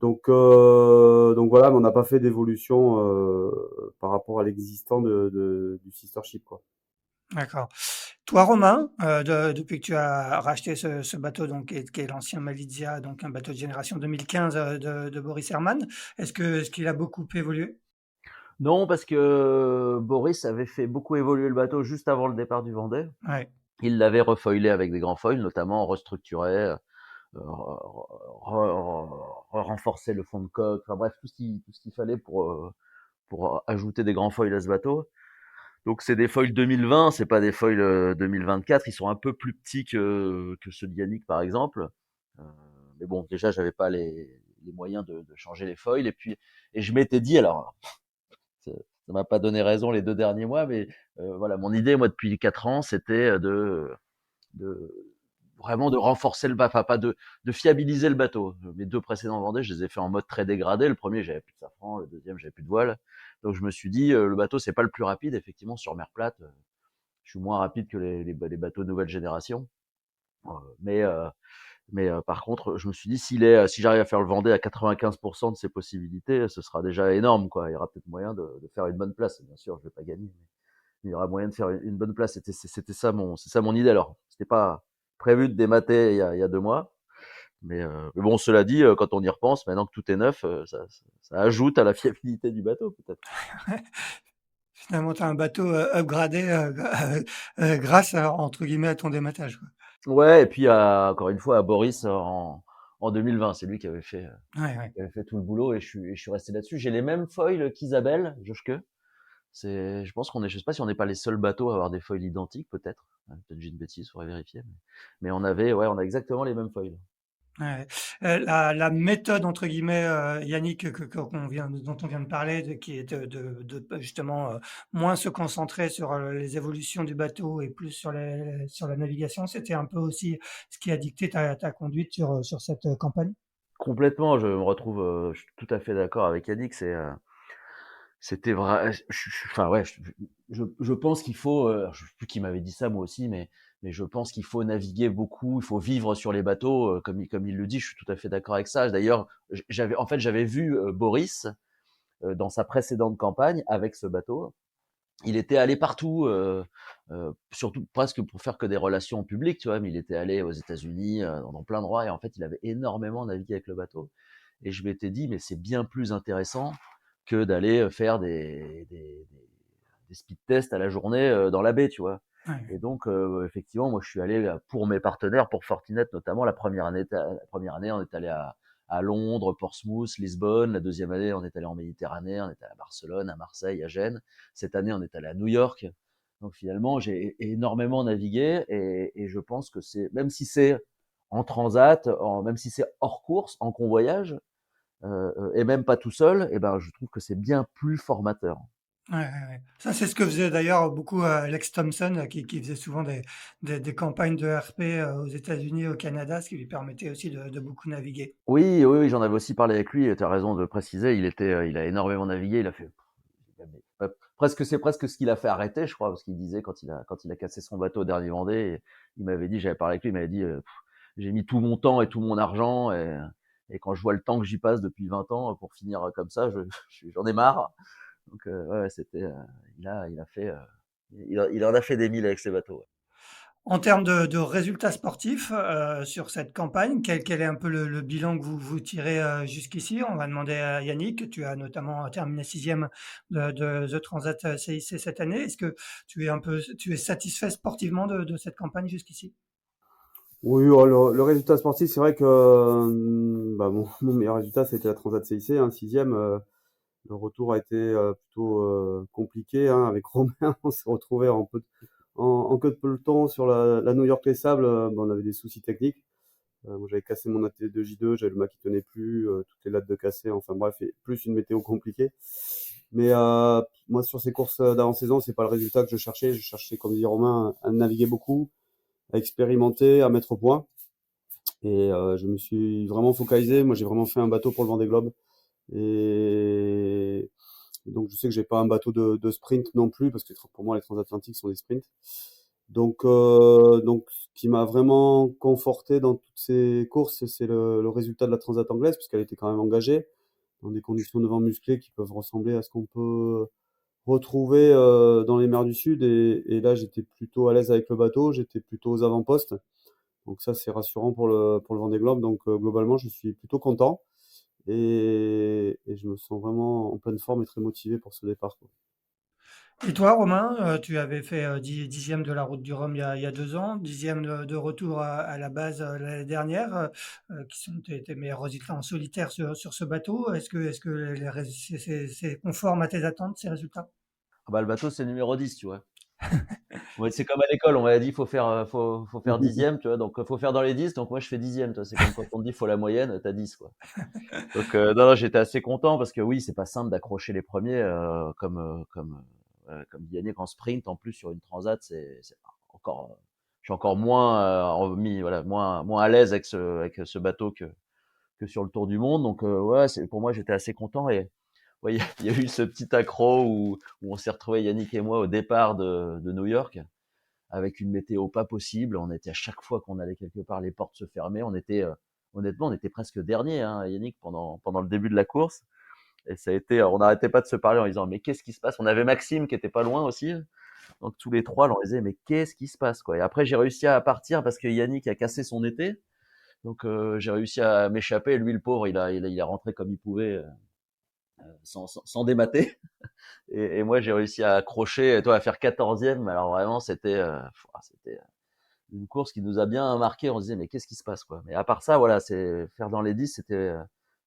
Donc voilà, mais on n'a pas fait d'évolution par rapport à l'existant du sister ship, quoi. d'accord. Toi, Romain, depuis que tu as racheté ce bateau, donc, qui est l'ancien Malizia, donc un bateau de génération 2015 de Boris Herman, est-ce qu'il a beaucoup évolué? Non, parce que Boris avait fait beaucoup évoluer le bateau juste avant le départ du Vendée. Ouais, Il l'avait refoilé avec des grands foils, notamment restructuré, renforcer le fond de coque, enfin bref, tout ce qu'il fallait pour ajouter des grands foils à ce bateau. Donc c'est des foils 2020, c'est pas des foils 2024, ils sont un peu plus petits que ceux de Yannick par exemple. Euh, mais bon, déjà j'avais pas les moyens de changer les foils et je m'étais dit alors ça ça m'a pas donné raison les 2 derniers mois, mais voilà mon idée moi depuis 4 ans c'était de vraiment de renforcer le bateau, enfin pas de fiabiliser le bateau. Mes 2 précédents Vendée, je les ai fait en mode très dégradé. Le premier, j'avais plus de safran, le deuxième, j'avais plus de voile. Donc je me suis dit, le bateau, c'est pas le plus rapide, effectivement, sur mer plate. Je suis moins rapide que les bateaux de nouvelle génération. Euh, mais par contre, je me suis dit, si j'arrive à faire le Vendée à 95% de ses possibilités, ce sera déjà énorme, quoi. Il y aura peut-être moyen de faire une bonne place. Bien sûr, je vais pas gagner, mais il y aura moyen de faire une bonne place. C'était c'est ça mon idée. Alors, c'était pas prévu de démater il y a 2 mois, mais bon, cela dit, quand on y repense, maintenant que tout est neuf, ça ajoute à la fiabilité du bateau, peut-être. finalement, tu as un bateau upgradé grâce entre guillemets à ton dématage, quoi. Ouais, et puis encore une fois à Boris en 2020, c'est lui Ouais, ouais. qui avait fait tout le boulot et je suis resté là-dessus. J'ai les mêmes foils qu'Isabelle Joschke. Je pense je sais pas si on n'est pas les seuls bateaux à avoir des foils identiques, peut-être. Peut-être j'ai une bêtise, faudrait vérifier. Mais on a exactement les mêmes foils. Ouais. La méthode entre guillemets, Yannick, dont on vient de parler, qui est justement moins se concentrer sur les évolutions du bateau et plus sur la navigation, c'était un peu aussi ce qui a dicté ta conduite sur cette campagne? Complètement, je me retrouve, je suis tout à fait d'accord avec Yannick. C'était vrai. Enfin ouais, je pense qu'il faut. Je sais plus qui m'avait dit ça moi aussi, mais je pense qu'il faut naviguer beaucoup, il faut vivre sur les bateaux, comme il le dit. Je suis tout à fait d'accord avec ça. D'ailleurs, j'avais vu Boris dans sa précédente campagne avec ce bateau. Il était allé partout, surtout presque pour faire que des relations publiques, tu vois. Mais il était allé aux États-Unis, dans plein d'endroits, et en fait, il avait énormément navigué avec le bateau. Et je m'étais dit, mais c'est bien plus intéressant que d'aller faire des speed tests à la journée dans la baie, tu vois. Et Ouais, donc, effectivement, moi, je suis allé pour mes partenaires, pour Fortinet notamment, la première année, on est allé à Londres, Portsmouth, Lisbonne. La deuxième année, on est allé en Méditerranée, on est allé à Barcelone, à Marseille, à Gênes. Cette année, on est allé à New York. Donc finalement, j'ai énormément navigué et je pense que même si c'est en transat, même si c'est hors course, en convoyage, et même pas tout seul, et ben je trouve que c'est bien plus formateur. Ouais, ouais, ouais. Ça, c'est ce que faisait d'ailleurs beaucoup Alex Thompson, qui faisait souvent des campagnes de RP aux États-Unis, au Canada, ce qui lui permettait aussi de beaucoup naviguer. Oui, oui, oui, j'en avais aussi parlé avec lui. Tu as raison de préciser. Il a énormément navigué. Il a fait presque, c'est presque ce qu'il a fait arrêter, je crois, parce qu'il disait quand il a cassé son bateau au dernier Vendée, il m'avait dit, j'avais parlé avec lui, il m'avait dit, j'ai mis tout mon temps et tout mon argent, et quand je vois le temps que j'y passe depuis 20 ans pour finir comme ça, j'en ai marre. Donc, ouais, c'était, il a fait, il en a fait des milles avec ses bateaux. Ouais. En termes de résultats sportifs sur cette campagne, quel est un peu le bilan que vous tirez jusqu'ici? On va demander à Yannick. Tu as notamment terminé sixième de The Transat CIC cette année. Est-ce que tu es satisfait sportivement de cette campagne jusqu'ici? Oui, oh, le résultat sportif, c'est vrai que bah, mon meilleur résultat, c'était la Transat CIC, hein, sixième. Le retour a été plutôt compliqué, hein, avec Romain. On s'est retrouvé en queue de peloton sur la New York Les Sables. Bon, on avait des soucis techniques. Moi, j'avais cassé mon AT2 J2, j'avais le mât qui tenait plus, toutes les lattes de cassé. Enfin bref, et plus une météo compliquée. Mais moi, sur ces courses d'avant-saison, c'est pas le résultat que je cherchais. Je cherchais, comme dit Romain, à naviguer beaucoup, à expérimenter, à mettre au point. Et je me suis vraiment focalisé. Moi, j'ai vraiment fait un bateau pour le Vendée Globe. Et donc, je sais que j'ai pas un bateau de sprint non plus, parce que pour moi, les transatlantiques sont des sprints. Donc, ce qui m'a vraiment conforté dans toutes ces courses, c'est le résultat de la Transat anglaise, puisqu'elle était quand même engagée dans des conditions de vent musclées qui peuvent ressembler à ce qu'on peut retrouver dans les mers du Sud. Et là, j'étais plutôt à l'aise avec le bateau, j'étais plutôt aux avant-postes. Donc ça, c'est rassurant pour le Vendée Globe. Donc globalement, je suis plutôt content et je me sens vraiment en pleine forme et très motivé pour ce départ, quoi. Et toi, Romain, tu avais fait dixième de la Route du Rhum il y a 2 ans, dixième de retour à la base l'année dernière, qui sont tes meilleurs résultats en solitaire sur ce bateau. Est-ce que c'est conforme à tes attentes, ces résultats? Ah bah, le bateau, c'est numéro 10, tu vois. Ouais, c'est comme à l'école, on m'avait dit faut faire dixième, tu vois, donc faut faire dans les 10, donc moi je fais dixième, tu vois, c'est comme quand on te dit faut la moyenne, t'as 10 quoi. Donc non, non, j'étais assez content parce que oui, c'est pas simple d'accrocher les premiers comme dit Yannick en sprint en plus sur une transat, c'est encore je suis encore moins voilà, moins à l'aise avec ce bateau que sur le Tour du Monde. Donc ouais, pour moi j'étais assez content et ouais, il y a eu ce petit accro où on s'est retrouvé Yannick et moi au départ de New York avec une météo pas possible. On était à chaque fois qu'on allait quelque part, les portes se fermaient. On était honnêtement, on était presque dernier, hein, Yannick, pendant le début de la course. Et ça a été, on n'arrêtait pas de se parler en disant mais qu'est-ce qui se passe. On avait Maxime qui était pas loin aussi. Donc tous les trois, on disait mais qu'est-ce qui se passe quoi. Et après j'ai réussi à partir parce que Yannick a cassé son été. Donc j'ai réussi à m'échapper. Lui le pauvre, il a rentré comme il pouvait sans démater. Et moi j'ai réussi à accrocher, et toi à faire 14e. Alors vraiment c'était une course qui nous a bien marqué. On se disait mais qu'est-ce qui se passe quoi. Mais à part ça, voilà, c'est faire dans les 10,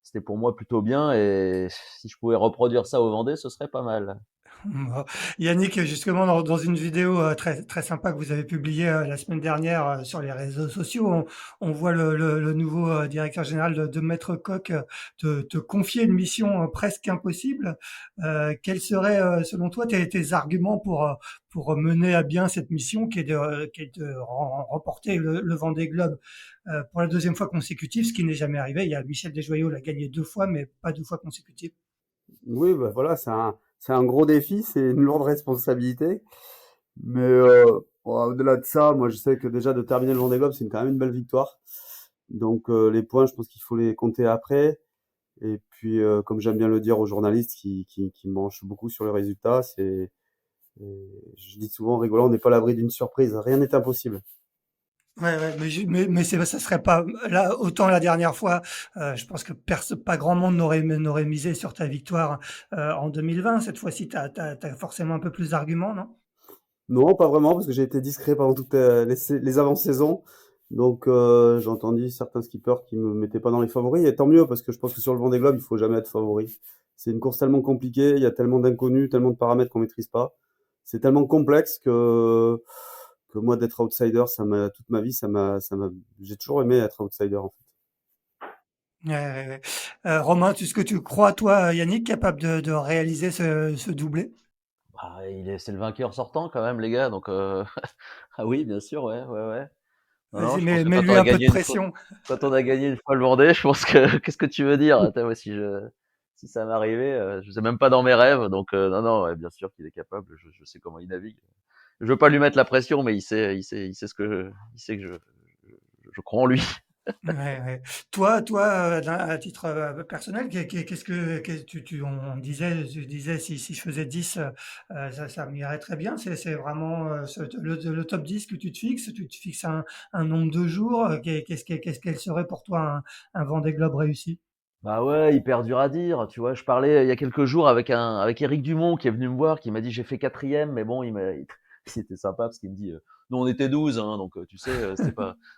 c'était pour moi plutôt bien. Et si je pouvais reproduire ça au Vendée, ce serait pas mal. Bon. Yannick, justement, dans une vidéo très, très sympa que vous avez publiée la semaine dernière sur les réseaux sociaux, on voit le nouveau directeur général de Maître Coq te confier une mission presque impossible. Quels seraient, selon toi, tes arguments pour mener à bien cette mission qui est de remporter le Vendée Globe pour la deuxième fois consécutive, ce qui n'est jamais arrivé. Il y a Michel Desjoyaux l'a gagné 2 fois, mais pas 2 fois consécutives. Oui, bah voilà, c'est un gros défi, c'est une lourde responsabilité. Mais bon, au-delà de ça, moi je sais que déjà de terminer le Vendée Globe, c'est quand même une belle victoire. Donc les points, je pense qu'il faut les compter après. Et puis, comme j'aime bien le dire aux journalistes qui mangent beaucoup sur les résultats, je dis souvent en rigolant, on n'est pas à l'abri d'une surprise. Rien n'est impossible. Ouais, ouais, ça serait pas là autant la dernière fois. Je pense que pas grand monde n'aurait misé sur ta victoire en 2020. Cette fois-ci, t'as forcément un peu plus d'arguments, non? Non, pas vraiment, parce que j'ai été discret pendant toutes les avant-saisons. Donc, j'ai entendu certains skippers qui me mettaient pas dans les favoris. Et tant mieux, parce que je pense que sur le Vendée Globe, il faut jamais être favori. C'est une course tellement compliquée, il y a tellement d'inconnus, tellement de paramètres qu'on maîtrise pas. C'est tellement complexe que moi, d'être outsider, toute ma vie, j'ai toujours aimé être outsider, en fait. Ouais, ouais, ouais. Romain, est-ce que tu crois, toi, Yannick, capable de réaliser ce doublé? Bah, c'est le vainqueur sortant quand même, les gars. Donc, ah oui, bien sûr, ouais, ouais, ouais. Non, non, Vas-y, je pense que mets-lui un peu de pression. quand on a gagné une fois le Vendée, je pense que, qu'est-ce que tu veux dire? Attends, moi, si ça m'arrivait, je sais même pas dans mes rêves. Donc, non, non, ouais, bien sûr qu'il est capable. Je sais comment il navigue. Je veux pas lui mettre la pression, mais il sait il sait que je crois en lui. Ouais, ouais. Toi, à titre personnel, on disait, tu disais si je faisais 10, ça m'irait très bien. C'est vraiment le top 10 que tu te fixes. Tu te fixes un nombre de jours. Qu'est-ce qu'elle serait pour toi un Vendée Globe réussi? Bah ouais, hyper dur à dire. Tu vois, je parlais il y a quelques jours avec Éric Dumont qui est venu me voir, qui m'a dit j'ai fait quatrième, mais bon, c'était sympa parce qu'il me dit, nous on était 12, hein, donc tu sais,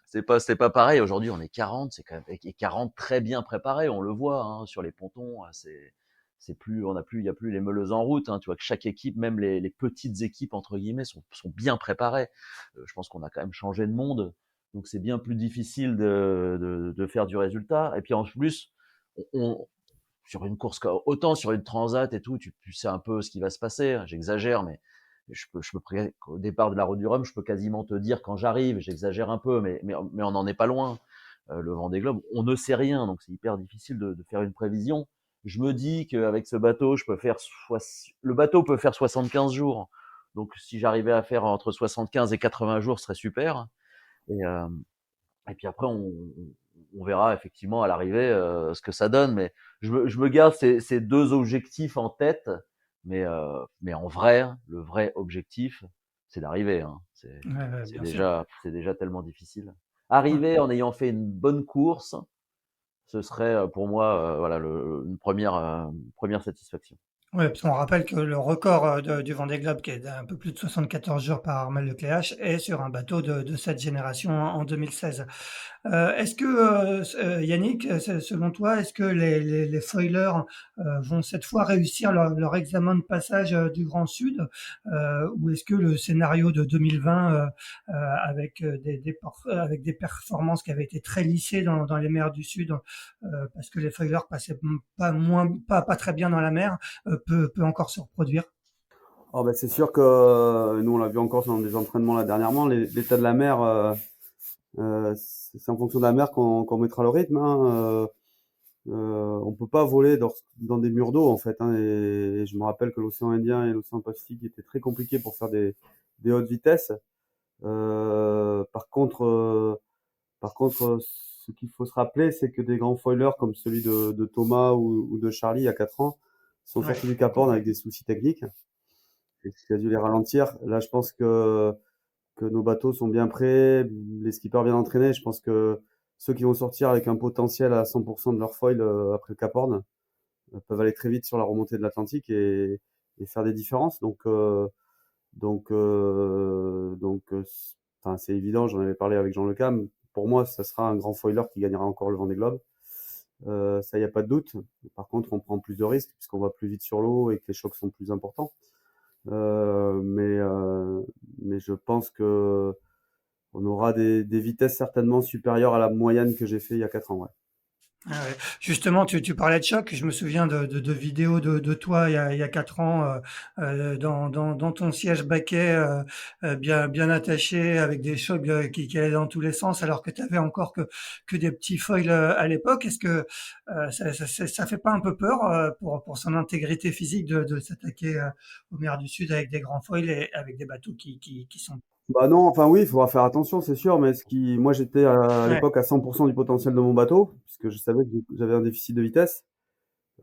c'est pas pareil. Aujourd'hui, on est 40, c'est quand même et 40 très bien préparés, on le voit hein, sur les pontons. C'est plus, il y a plus les meuleuses en route. Hein, tu vois que chaque équipe, même les petites équipes entre guillemets, sont bien préparées. Je pense qu'on a quand même changé de monde, donc c'est bien plus difficile de faire du résultat. Et puis en plus on, sur une course, autant sur une transat et tout, tu sais un peu ce qui va se passer. Hein, j'exagère, mais au départ de la route du Rhum, je peux quasiment te dire quand j'arrive, j'exagère un peu, mais on n'en est pas loin. Le Vendée Globe, on ne sait rien, donc c'est hyper difficile de faire une prévision. Je me dis qu'avec ce bateau, le bateau peut faire 75 jours. Donc, si j'arrivais à faire entre 75 et 80 jours, ce serait super. Et, euh, et puis après, on verra effectivement à l'arrivée ce que ça donne. Mais je me garde ces deux objectifs en tête. Mais en vrai, le vrai objectif, c'est d'arriver. Hein. Ouais, ouais, bien sûr. C'est déjà tellement difficile. Ouais. Arriver en ayant fait une bonne course, ce serait pour moi voilà première satisfaction. Ouais, parce qu'on rappelle que le record du Vendée Globe, qui est d'un peu plus de 74 jours par Armel Lecléache, est sur un bateau de cette génération en 2016. Est-ce que, Yannick, selon toi, est-ce que les foilers vont cette fois réussir leur examen de passage du Grand Sud, ou est-ce que le scénario de 2020, avec avec des performances qui avaient été très lissées dans les mers du Sud, parce que les foilers passaient pas très bien dans la mer, peut encore se reproduire? Oh bah c'est sûr que nous on l'a vu encore dans des entraînements là dernièrement, l'état de la mer, c'est en fonction de la mer qu'on mettra le rythme. Hein. On peut pas voler dans des murs d'eau en fait. Hein, et je me rappelle que l'océan Indien et l'océan Pacifique étaient très compliqués pour faire des hautes vitesses. Euh, par contre, euh, par contre, ce qu'il faut se rappeler, c'est que des grands foilers comme celui de Thomas ou de Charlie il y a 4 ans sont Ouais. sortis du Cap Horn avec des soucis techniques et ce qui a dû les ralentir. Là, je pense que nos bateaux sont bien prêts, les skippers bien entraînés. Je pense que ceux qui vont sortir avec un potentiel à 100% de leur foil après le Cap Horn peuvent aller très vite sur la remontée de l'Atlantique et faire des différences. Enfin, c'est évident, j'en avais parlé avec Jean Lecam. Pour moi, ça sera un grand foiler qui gagnera encore le Vendée Globe. Ça, il n'y a pas de doute. Par contre, on prend plus de risques puisqu'on va plus vite sur l'eau et que les chocs sont plus importants. Euh, mais, euh, mais je pense que on aura des vitesses certainement supérieures à la moyenne que j'ai fait il y a 4 ans. Ouais. Ah ouais. Justement, tu parlais de choc. Je me souviens de vidéos de toi il y a 4 ans dans ton siège baquet bien attaché avec des chocs qui allaient dans tous les sens alors que tu avais encore que des petits foils à l'époque. Est-ce que ça fait pas un peu peur pour son intégrité physique de s'attaquer aux mers du Sud avec des grands foils et avec des bateaux qui sont... Bah non, enfin oui, il faudra faire attention, c'est sûr, mais moi j'étais à Ouais, l'époque à 100% du potentiel de mon bateau, puisque je savais que j'avais un déficit de vitesse,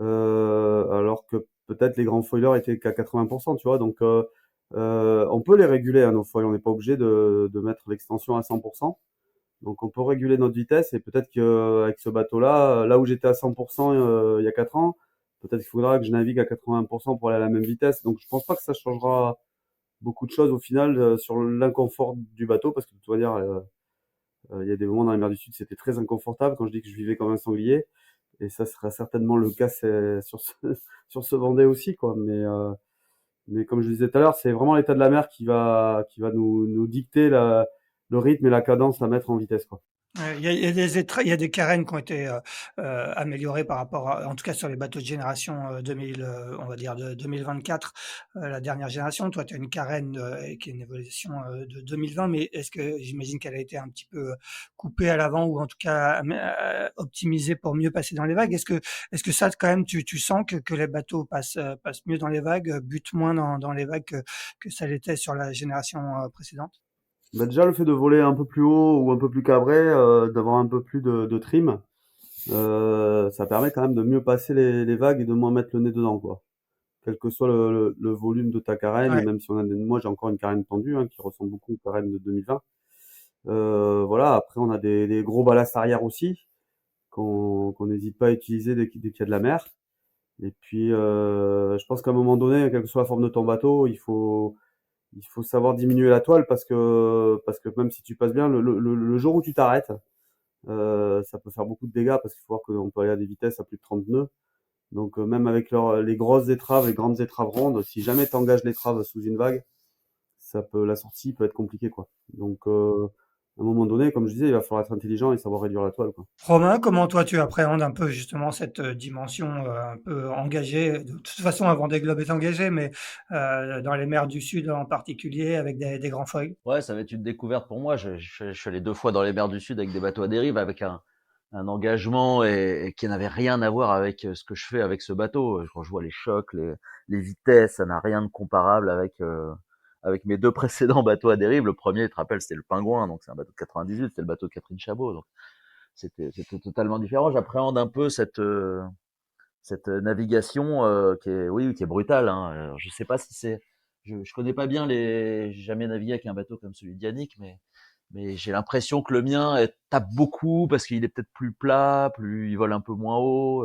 alors que peut-être les grands foilers étaient qu'à 80%, tu vois, donc on peut les réguler à nos foils, on n'est pas obligé de mettre l'extension à 100%, donc on peut réguler notre vitesse, et peut-être qu'avec ce bateau-là, là où j'étais à 100% il y a 4 ans, peut-être qu'il faudra que je navigue à 80% pour aller à la même vitesse, donc je pense pas que ça changera beaucoup de choses au final sur l'inconfort du bateau parce que tu vas dire il y a des moments dans la mer du Sud c'était très inconfortable quand je dis que je vivais comme un sanglier et ça sera certainement le cas sur ce sur ce Vendée aussi quoi mais comme je disais tout à l'heure c'est vraiment l'état de la mer qui va nous dicter le rythme et la cadence à mettre en vitesse quoi. Ouais, il y a des carènes qui ont été améliorées par rapport en tout cas sur les bateaux de génération 2000, on va dire de 2024, la dernière génération. Toi, tu as une carène qui est une évolution de 2020, mais est-ce que j'imagine qu'elle a été un petit peu coupée à l'avant ou en tout cas optimisée pour mieux passer dans les vagues? Est-ce que ça, quand même, tu sens que les bateaux passent mieux dans les vagues, butent moins dans les vagues que ça l'était sur la génération précédente? Bah, déjà, le fait de voler un peu plus haut ou un peu plus cabré, d'avoir un peu plus de trim, ça permet quand même de mieux passer les vagues et de moins mettre le nez dedans, quoi. Quel que soit le volume de ta carène, et Ouais. même si moi j'ai encore une carène tendue, hein, qui ressemble beaucoup aux carènes de 2020. Voilà, après on a des gros ballasts arrière aussi, qu'on n'hésite pas à utiliser dès qu'il y a de la mer. Et puis, je pense qu'à un moment donné, quelle que soit la forme de ton bateau, il faut savoir diminuer la toile parce que même si tu passes bien, le jour où tu t'arrêtes, ça peut faire beaucoup de dégâts parce qu'il faut voir qu'on peut aller à des vitesses à plus de 30 nœuds. Donc même avec les grosses étraves, les grandes étraves rondes, si jamais tu engages l'étrave sous une vague, la sortie peut être compliquée, quoi. Donc à un moment donné, comme je disais, il va falloir être intelligent et savoir réduire la toile, quoi. Romain, comment toi tu appréhendes un peu justement cette dimension un peu engagée? De toute façon, avant des globes est engagé, mais dans les mers du Sud en particulier, avec des grands foils. Ouais, ça va être une découverte pour moi. Je suis allé 2 fois dans les mers du Sud avec des bateaux à dérive, avec un engagement et qui n'avait rien à voir avec ce que je fais avec ce bateau. Quand je vois les chocs, les vitesses, ça n'a rien de comparable avec mes 2 précédents bateaux à dérive. Le premier, tu te rappelles, c'était le Pingouin, donc c'est un bateau de 98, c'était le bateau de Catherine Chabot, donc c'était totalement différent. J'appréhende un peu cette navigation qui est brutale. Hein. Alors, je sais pas si c'est, je connais pas bien j'ai jamais navigué avec un bateau comme celui d'Yannick, mais j'ai l'impression que le mien tape beaucoup parce qu'il est peut-être plus plat, plus il vole un peu moins haut.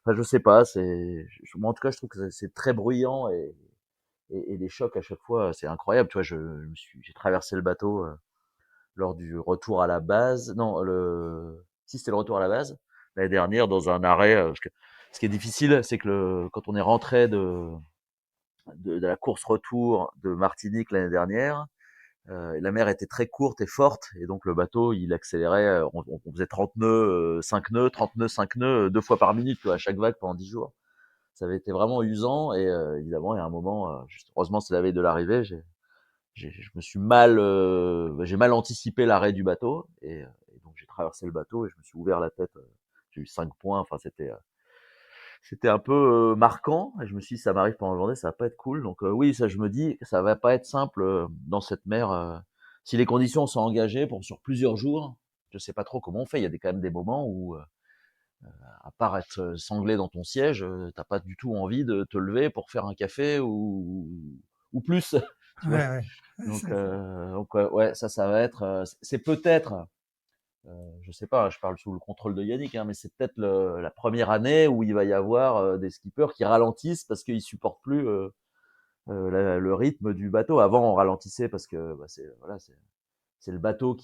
Enfin, je sais pas. Moi en tout cas, je trouve que c'est très bruyant et les chocs à chaque fois, c'est incroyable. Tu vois, j'ai traversé le bateau lors du retour à la base. Non, si c'était le retour à la base l'année dernière dans un arrêt. Parce que ce qui est difficile, c'est que quand on est rentré de la course retour de Martinique l'année dernière, la mer était très courte et forte, et donc le bateau il accélérait. On faisait 30 nœuds, 5 nœuds, 30 nœuds, 5 nœuds, 2 fois par minute, tu vois, à chaque vague pendant 10 jours. Ça avait été vraiment usant, et évidemment, il y a un moment, heureusement c'est la veille de l'arrivée, j'ai mal anticipé l'arrêt du bateau et donc j'ai traversé le bateau et je me suis ouvert la tête. J'ai eu 5 points. Enfin, c'était un peu marquant. Et je me suis dit, ça m'arrive pendant la journée, ça va pas être cool. Donc oui, ça, je me dis, ça va pas être simple dans cette mer. Si les conditions sont engagées pour sur plusieurs jours, je sais pas trop comment on fait. Il y a quand même des moments où, à part être sanglé dans ton siège, t'as pas du tout envie de te lever pour faire un café ou plus, tu vois. Ouais, ouais. Ouais, Donc ouais, ça va être, c'est peut-être, je sais pas, je parle sous le contrôle de Yannick, hein, mais c'est peut-être la première année où il va y avoir des skippers qui ralentissent parce qu'ils supportent plus le rythme du bateau. Avant, on ralentissait parce que bah, c'est le bateau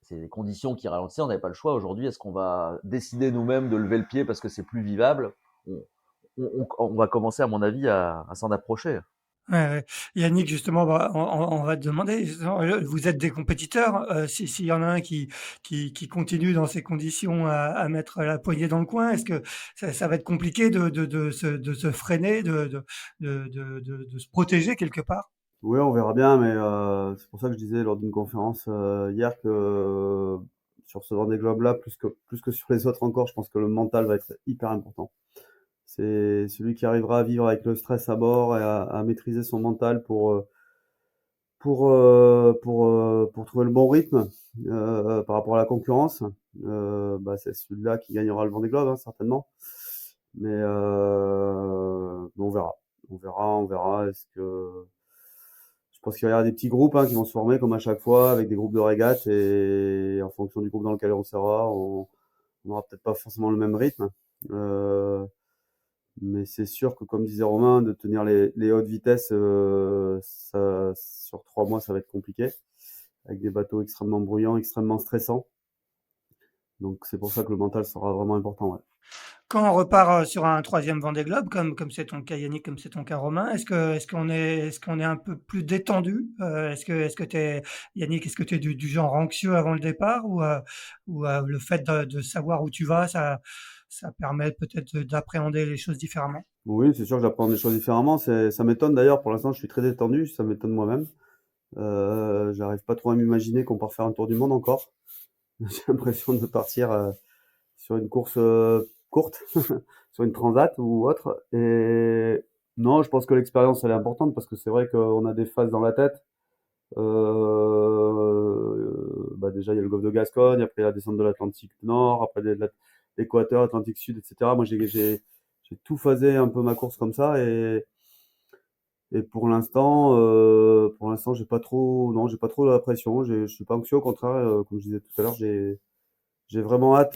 c'est les conditions qui ralentissaient. On n'avait pas le choix. Aujourd'hui, est-ce qu'on va décider nous-mêmes de lever le pied parce que c'est plus vivable? On va commencer, à mon avis, à s'en approcher. ouais, ouais. Yannick, justement, on va te demander, justement, vous êtes des compétiteurs, s'il y en a un qui continue dans ces conditions à mettre la poignée dans le coin, est-ce que ça va être compliqué de se freiner, de se protéger quelque part? Oui, on verra bien, mais c'est pour ça que je disais lors d'une conférence hier que sur ce Vendée Globe-là, plus que sur les autres encore, je pense que le mental va être hyper important. C'est celui qui arrivera à vivre avec le stress à bord et à maîtriser son mental pour trouver le bon rythme par rapport à la concurrence. Bah, c'est celui-là qui gagnera le Vendée Globe, hein, certainement. Mais on verra. On verra. Je pense qu'il va y avoir des petits groupes, hein, qui vont se former comme à chaque fois avec des groupes de régate, et en fonction du groupe dans lequel on sera, on n'aura peut-être pas forcément le même rythme. Euh, mais c'est sûr que, comme disait Romain, de tenir les hautes vitesses, sur 3 mois, ça va être compliqué, avec des bateaux extrêmement bruyants, extrêmement stressants. Donc c'est pour ça que le mental sera vraiment important, ouais. Quand on repart sur un troisième Vendée Globe, comme c'est ton cas Yannick, comme c'est ton cas Romain, est-ce qu'on est un peu plus détendu? Est-ce que t'es Yannick, est-ce que tu es du genre anxieux avant le départ ou le fait de savoir où tu vas, ça permet peut-être d'appréhender les choses différemment? Oui, c'est sûr que j'apprends des choses différemment. Ça m'étonne d'ailleurs, pour l'instant je suis très détendu, ça m'étonne moi-même. J'arrive pas trop à m'imaginer qu'on part faire un tour du monde encore. J'ai l'impression de partir sur une course courte, sur une transat ou autre. Et non, je pense que l'expérience elle est importante parce que c'est vrai qu'on a des phases dans la tête. Déjà il y a le golfe de Gascogne, après la descente de l'Atlantique Nord, après l'équateur, Atlantique Sud, etc. Moi j'ai tout phasé un peu ma course comme ça et pour l'instant j'ai pas trop la pression. Je suis pas anxieux, au contraire, comme je disais tout à l'heure, j'ai vraiment hâte,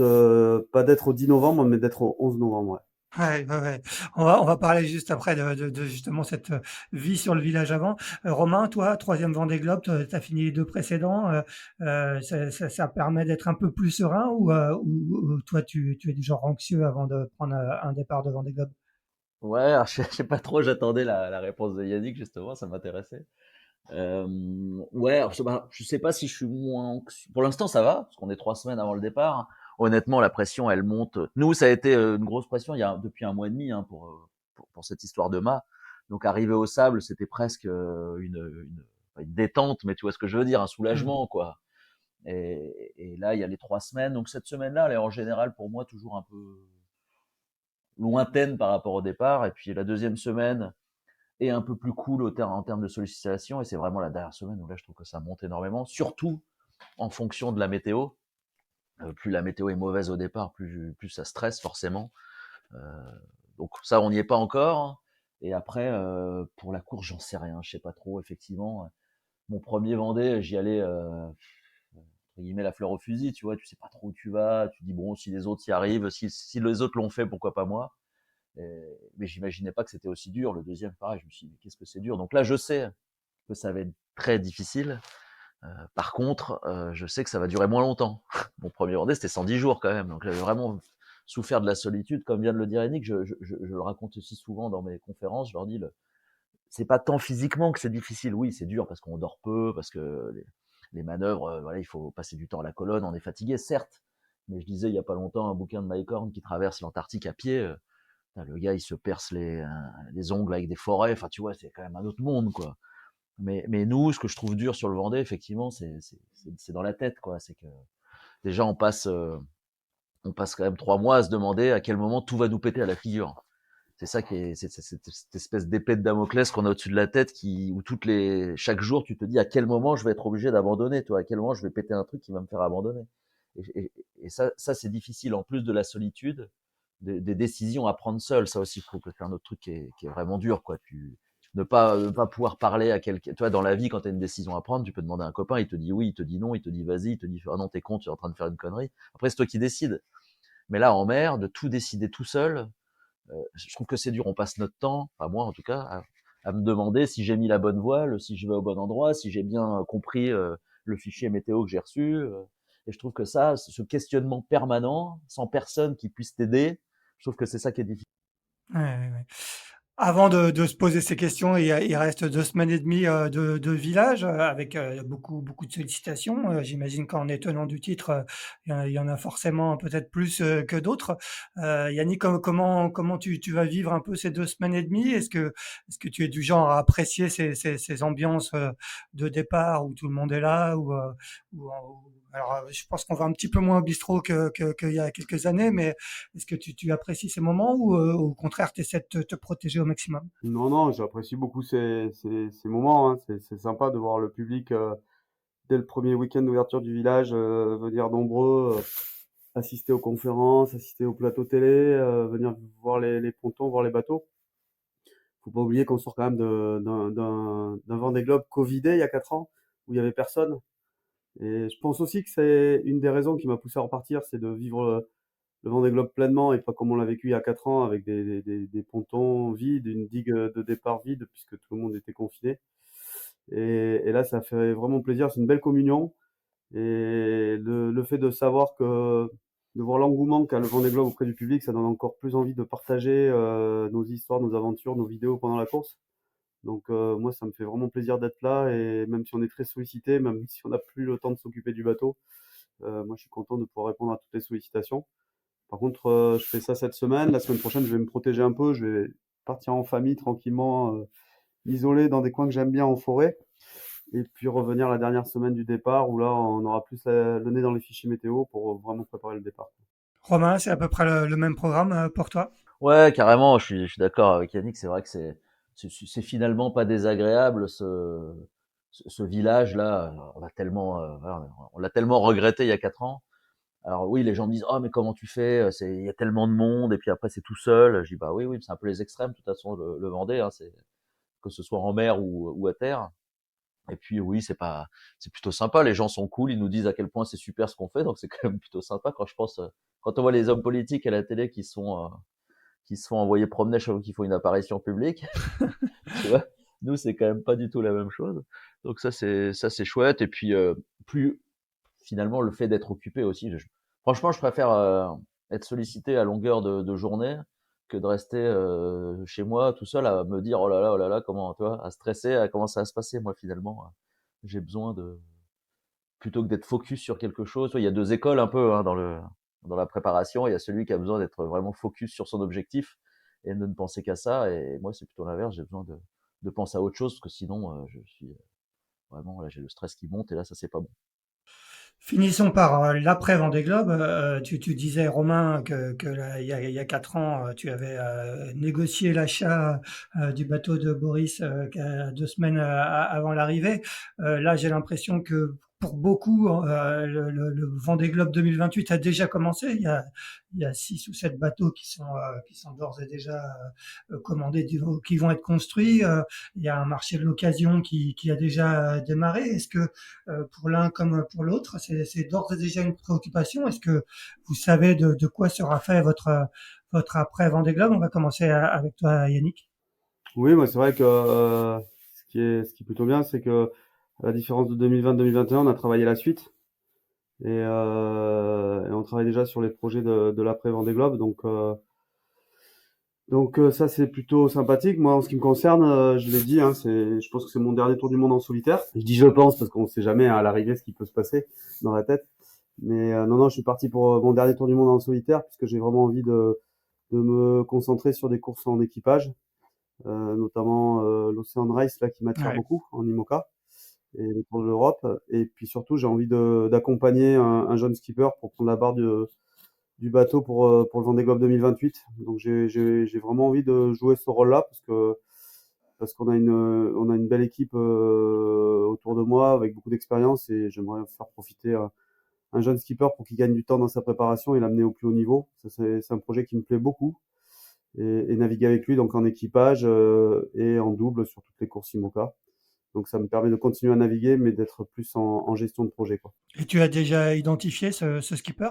pas d'être au 10 novembre, mais d'être au 11 novembre, ouais. Ouais, ouais, ouais. On va parler juste après de justement cette vie sur le village avant. Romain, toi, troisième Vendée Globe, tu as fini les deux précédents. Ça permet d'être un peu plus serein ou toi, tu es du genre anxieux avant de prendre un départ de Vendée Globe? Ouais, alors, je sais pas trop, j'attendais la réponse de Yannick, justement, ça m'intéressait. Ouais, alors, je sais pas si je suis moins anxieux. Pour l'instant, ça va, parce qu'on est 3 semaines avant le départ. Honnêtement, la pression, elle monte. Nous, ça a été une grosse pression depuis un mois et demi pour cette histoire de mât. Donc, arriver au sable, c'était presque pas une détente, mais tu vois ce que je veux dire, un Hmm. soulagement, quoi. Et là, il y a les 3 semaines. Donc, cette semaine-là, elle est en général pour moi toujours un peu lointaine par rapport au départ. Et puis, la deuxième semaine est un peu plus cool en termes de sollicitation. Et c'est vraiment la dernière semaine où là, je trouve que ça monte énormément, surtout en fonction de la météo. Plus la météo est mauvaise au départ, plus ça stresse forcément. Euh, donc ça, on n'y est pas encore. Et après, pour la course, j'en sais rien, je sais pas trop. Effectivement, mon premier Vendée, j'y allais entre guillemets la fleur au fusil, tu vois, tu sais pas trop où tu vas. Tu dis bon, si les autres y arrivent, si les autres l'ont fait, pourquoi pas moi. Mais j'imaginais pas que c'était aussi dur. Le deuxième, pareil, je me suis dit, mais qu'est-ce que c'est dur. Donc là, je sais que ça va être très difficile. Par contre, je sais que ça va durer moins longtemps. Mon premier Vendée, c'était 110 jours quand même. Donc j'avais vraiment souffert de la solitude, comme vient de le dire Yannick. Je le raconte aussi souvent dans mes conférences. Je leur dis, c'est pas tant physiquement que c'est difficile. Oui, c'est dur parce qu'on dort peu, parce que les manœuvres, voilà, il faut passer du temps à la colonne. On est fatigué, certes. Mais je disais il y a pas longtemps un bouquin de Mike Horn qui traverse l'Antarctique à pied. Le gars, il se perce les ongles avec des forêts. Enfin, tu vois, c'est quand même un autre monde, quoi. Mais nous, ce que je trouve dur sur le Vendée, effectivement, c'est dans la tête, quoi. C'est que déjà, on passe quand même 3 mois à se demander à quel moment tout va nous péter à la figure. C'est ça qui est, c'est cette espèce d'épée de Damoclès qu'on a au-dessus de la tête où chaque jour, tu te dis à quel moment je vais être obligé d'abandonner, toi, à quel moment je vais péter un truc qui va me faire abandonner. Et ça c'est difficile en plus de la solitude, des décisions à prendre seul. Ça aussi, je trouve que c'est un autre truc qui est vraiment dur, quoi. Ne pas pouvoir parler à quelqu'un. Toi, dans la vie, quand tu as une décision à prendre, tu peux demander à un copain, il te dit oui, il te dit non, il te dit vas-y, il te dit ah non, t'es con, tu es en train de faire une connerie. Après, c'est toi qui décides. Mais là, en mer, de tout décider tout seul, je trouve que c'est dur. On passe notre temps, enfin moi en tout cas, à me demander si j'ai mis la bonne voile, si je vais au bon endroit, si j'ai bien compris le fichier météo que j'ai reçu. Et je trouve que ça, ce questionnement permanent, sans personne qui puisse t'aider, je trouve que c'est ça qui est difficile. Ouais, ouais, ouais. Avant de se poser ces questions, il reste 2 semaines et demie de village avec beaucoup de sollicitations. J'imagine qu'en est tenant du titre, il y en a forcément peut-être plus que d'autres. Yannick, comment tu vas vivre un peu ces 2 semaines et demie? Est-ce que tu es du genre à apprécier ces ambiances de départ où tout le monde est là, alors je pense qu'on va un petit peu moins au bistrot qu'il y a quelques années, mais est-ce que tu apprécies ces moments ou au contraire tu essaies de te protéger au maximum? Non, non, j'apprécie beaucoup ces moments, hein. C'est sympa de voir le public dès le premier week-end d'ouverture du village venir nombreux, assister aux conférences, assister aux plateaux télé, venir voir les pontons, voir les bateaux. Faut pas oublier qu'on sort quand même d'un Vendée Globe covidé il y a 4 ans, où il y avait personne. Et je pense aussi que c'est une des raisons qui m'a poussé à repartir, c'est de vivre le Vendée Globe pleinement et pas comme on l'a vécu il y a 4 ans avec des pontons vides, une digue de départ vide puisque tout le monde était confiné. Et là, ça fait vraiment plaisir. C'est une belle communion. Et le fait de savoir que de voir l'engouement qu'a le Vendée Globe auprès du public, ça donne encore plus envie de partager nos histoires, nos aventures, nos vidéos pendant la course. Donc moi, ça me fait vraiment plaisir d'être là et même si on est très sollicité, même si on n'a plus le temps de s'occuper du bateau, moi je suis content de pouvoir répondre à toutes les sollicitations. Par contre, je fais ça cette semaine. La semaine prochaine, je vais me protéger un peu. Je vais partir en famille tranquillement, isolé dans des coins que j'aime bien en forêt. Et puis revenir la dernière semaine du départ où là, on aura plus le nez dans les fichiers météo pour vraiment préparer le départ. Romain, c'est à peu près le même programme pour toi? Ouais, carrément, je suis d'accord avec Yannick. C'est vrai que c'est finalement pas désagréable ce village-là. Voilà, on l'a tellement regretté il y a 4 ans. Alors oui, les gens me disent, oh mais comment tu fais? Il y a tellement de monde et puis après c'est tout seul. Je dis bah oui, oui, c'est un peu les extrêmes. De toute façon, le Vendée, hein, c'est que ce soit en mer ou à terre. Et puis oui, c'est plutôt sympa. Les gens sont cool. Ils nous disent à quel point c'est super ce qu'on fait. Donc c'est quand même plutôt sympa quand on voit les hommes politiques à la télé qui se font envoyer promener chaque fois qu'ils font une apparition publique. Tu vois, nous c'est quand même pas du tout la même chose. Donc ça c'est chouette. Et puis plus finalement le fait d'être occupé aussi. Franchement, je préfère être sollicité à longueur de journée que de rester chez moi tout seul à me dire oh là là comment tu vois, à stresser, à comment ça va se passer. Moi finalement, j'ai besoin de plutôt que d'être focus sur quelque chose. Tu vois, il y a deux écoles un peu hein, dans la préparation. Il y a celui qui a besoin d'être vraiment focus sur son objectif et de ne penser qu'à ça. Et moi, c'est plutôt l'inverse. J'ai besoin de penser à autre chose parce que sinon, je suis vraiment là, j'ai le stress qui monte et là, ça c'est pas bon. Finissons par l'après Vendée Globe. Tu disais, Romain, il y a 4 ans, tu avais négocié l'achat du bateau de Boris 2 semaines avant l'arrivée. Là, j'ai l'impression que pour beaucoup, le Vendée Globe 2028 a déjà commencé. Il y a 6 ou 7 bateaux qui sont d'ores et déjà commandés, qui vont être construits. Il y a un marché de l'occasion qui a déjà démarré. Est-ce que pour l'un comme pour l'autre, c'est d'ores et déjà une préoccupation? Est-ce que vous savez de quoi sera fait votre après Vendée Globe? On va commencer avec toi, Yannick. Oui, moi c'est vrai que ce qui est plutôt bien, c'est que à la différence de 2020-2021, on a travaillé la suite et on travaille déjà sur les projets de l'après Vendée Globe. Donc ça c'est plutôt sympathique. Moi en ce qui me concerne, je l'ai dit, hein, je pense que c'est mon dernier tour du monde en solitaire. Je dis je pense parce qu'on ne sait jamais hein, à l'arrivée ce qui peut se passer dans la tête. Mais non non, je suis parti pour mon dernier tour du monde en solitaire puisque j'ai vraiment envie de me concentrer sur des courses en équipage, notamment l'Ocean Race là qui m'attire Ouais. beaucoup en IMOCA et le Tour de l'Europe. Et puis surtout j'ai envie d'accompagner un jeune skipper pour prendre la barre du bateau pour le Vendée Globe 2028. Donc j'ai vraiment envie de jouer ce rôle-là parce qu'on a une belle équipe autour de moi avec beaucoup d'expérience et j'aimerais faire profiter un jeune skipper pour qu'il gagne du temps dans sa préparation et l'amener au plus haut niveau. Ça, c'est un projet qui me plaît beaucoup et naviguer avec lui donc en équipage et en double sur toutes les courses IMOCA. Donc ça me permet de continuer à naviguer mais d'être plus en gestion de projet quoi. Et tu as déjà identifié ce skipper?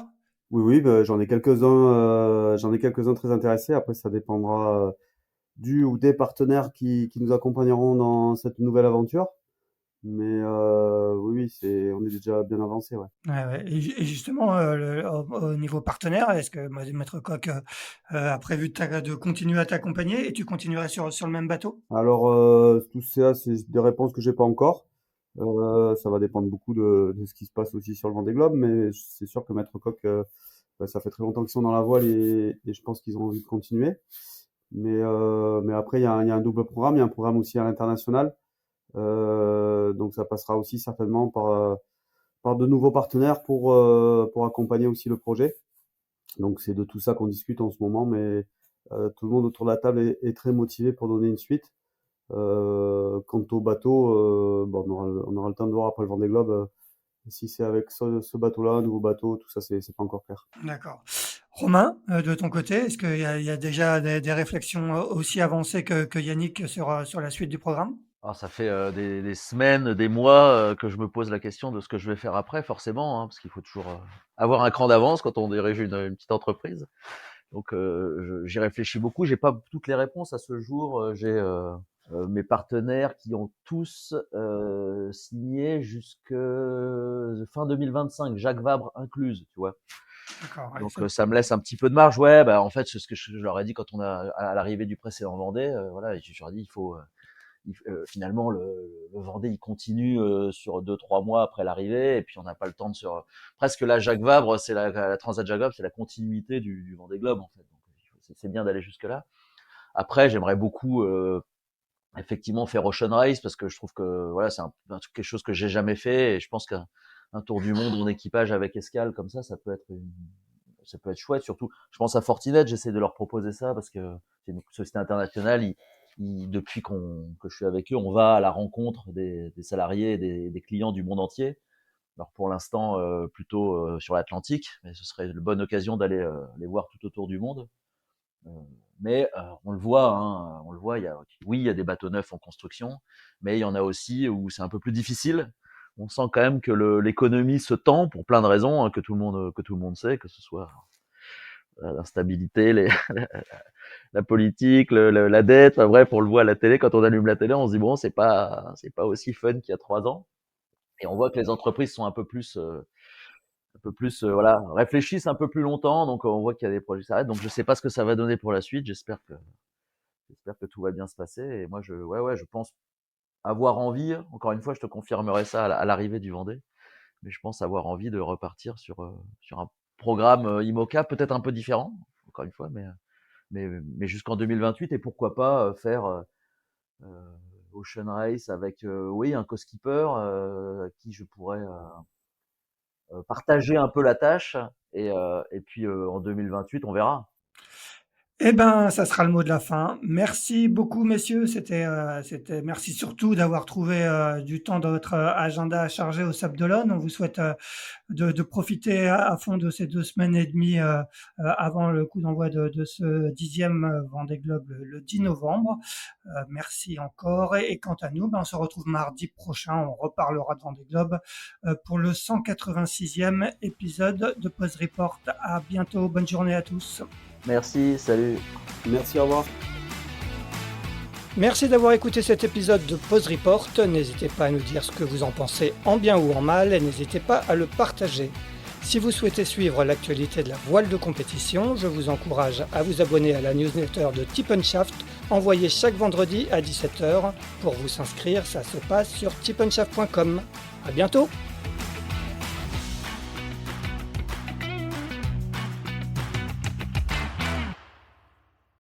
Oui, oui, bah, j'en ai quelques-uns très intéressés. Après, ça dépendra du ou des partenaires qui nous accompagneront dans cette nouvelle aventure. Mais oui, oui, on est déjà bien avancé, ouais. Ouais, ouais. Et justement, au niveau partenaire, est-ce que Maître Coq a prévu de continuer à t'accompagner et tu continuerais sur le même bateau? Alors, tout ça, c'est des réponses que j'ai pas encore. Ça va dépendre beaucoup de ce qui se passe aussi sur le Vendée Globe, mais c'est sûr que Maître Coq, bah, ça fait très longtemps qu'ils sont dans la voile et je pense qu'ils ont envie de continuer. Mais après, il y a un double programme, il y a un programme aussi à l'international. Donc ça passera aussi certainement par de nouveaux partenaires pour accompagner aussi le projet. Donc c'est de tout ça qu'on discute en ce moment, mais tout le monde autour de la table est très motivé pour donner une suite. Quant au bateau, bon, on aura le temps de voir après le Vendée Globe si c'est avec ce bateau-là, un nouveau bateau, tout ça, c'est pas encore clair. D'accord. Romain, de ton côté, est-ce qu'il y a déjà des réflexions aussi avancées que Yannick sur la suite du programme? Alors ça fait des semaines, des mois que je me pose la question de ce que je vais faire après, forcément, hein, parce qu'il faut toujours avoir un cran d'avance quand on dirige une petite entreprise. Donc j'y réfléchis beaucoup. J'ai pas toutes les réponses à ce jour. mes partenaires qui ont tous signé jusque fin 2025, Jacques Vabre incluse, tu vois. D'accord. Ouais, Donc c'est- ça me laisse un petit peu de marge. Ouais, bah en fait, c'est ce que je leur ai dit quand on a à l'arrivée du précédent Vendée. Voilà, je leur ai dit, il faut finalement le Vendée il continue sur 2-3 mois après l'arrivée et puis on n'a pas le temps de se presque là Jacques Vabre, c'est la Transat Jacques Vabre, c'est la continuité du Vendée Globe en fait. Donc c'est bien d'aller jusque là. Après, j'aimerais beaucoup effectivement faire Ocean Race parce que je trouve que voilà, c'est quelque chose que j'ai jamais fait et je pense qu'un tour du monde en équipage avec escale comme ça peut être ça peut être chouette. Surtout, je pense à Fortinet, j'essaie de leur proposer ça parce que c'est une société internationale. Depuis que je suis avec eux, on va à la rencontre des salariés, des clients du monde entier. Alors pour l'instant, plutôt sur l'Atlantique, mais ce serait une bonne occasion d'aller les voir tout autour du monde. Euh, mais on le voit, hein, on le voit. Oui, il y a des bateaux neufs en construction, mais il y en a aussi où c'est un peu plus difficile. On sent quand même que l'économie se tend pour plein de raisons hein, que tout le monde sait, que ce soit l'instabilité, la politique, la dette. Bref, on le voit à la télé. Quand on allume la télé, on se dit bon, c'est pas aussi fun qu'il y a 3 ans. Et on voit que les entreprises sont voilà, réfléchissent un peu plus longtemps. Donc on voit qu'il y a des projets qui s'arrêtent. Donc je sais pas ce que ça va donner pour la suite. J'espère que tout va bien se passer. Et moi, ouais, je pense avoir envie. Encore une fois, je te confirmerai ça à l'arrivée du Vendée. Mais je pense avoir envie de repartir sur un programme IMOCA, peut-être un peu différent. Encore une fois, mais jusqu'en 2028 et pourquoi pas faire Ocean Race avec oui un co-skipper à qui je pourrais partager un peu la tâche et puis en 2028 on verra. Eh ben, ça sera le mot de la fin. Merci beaucoup, messieurs. Merci surtout d'avoir trouvé du temps dans votre agenda chargé au Sable d'Olonne. On vous souhaite de profiter à fond de ces 2 semaines et demie avant le coup d'envoi de ce 10e Vendée Globe le 10 novembre. Merci encore. Et quant à nous, ben, on se retrouve mardi prochain. On reparlera de Vendée Globe pour le 186e épisode de Pause Report. À bientôt. Bonne journée à tous. Merci, salut. Merci, au revoir. Merci d'avoir écouté cet épisode de Pause Report. N'hésitez pas à nous dire ce que vous en pensez en bien ou en mal et n'hésitez pas à le partager. Si vous souhaitez suivre l'actualité de la voile de compétition, je vous encourage à vous abonner à la newsletter de Tip & Shaft envoyée chaque vendredi à 17h. Pour vous inscrire, ça se passe sur tipnshaft.com. À bientôt!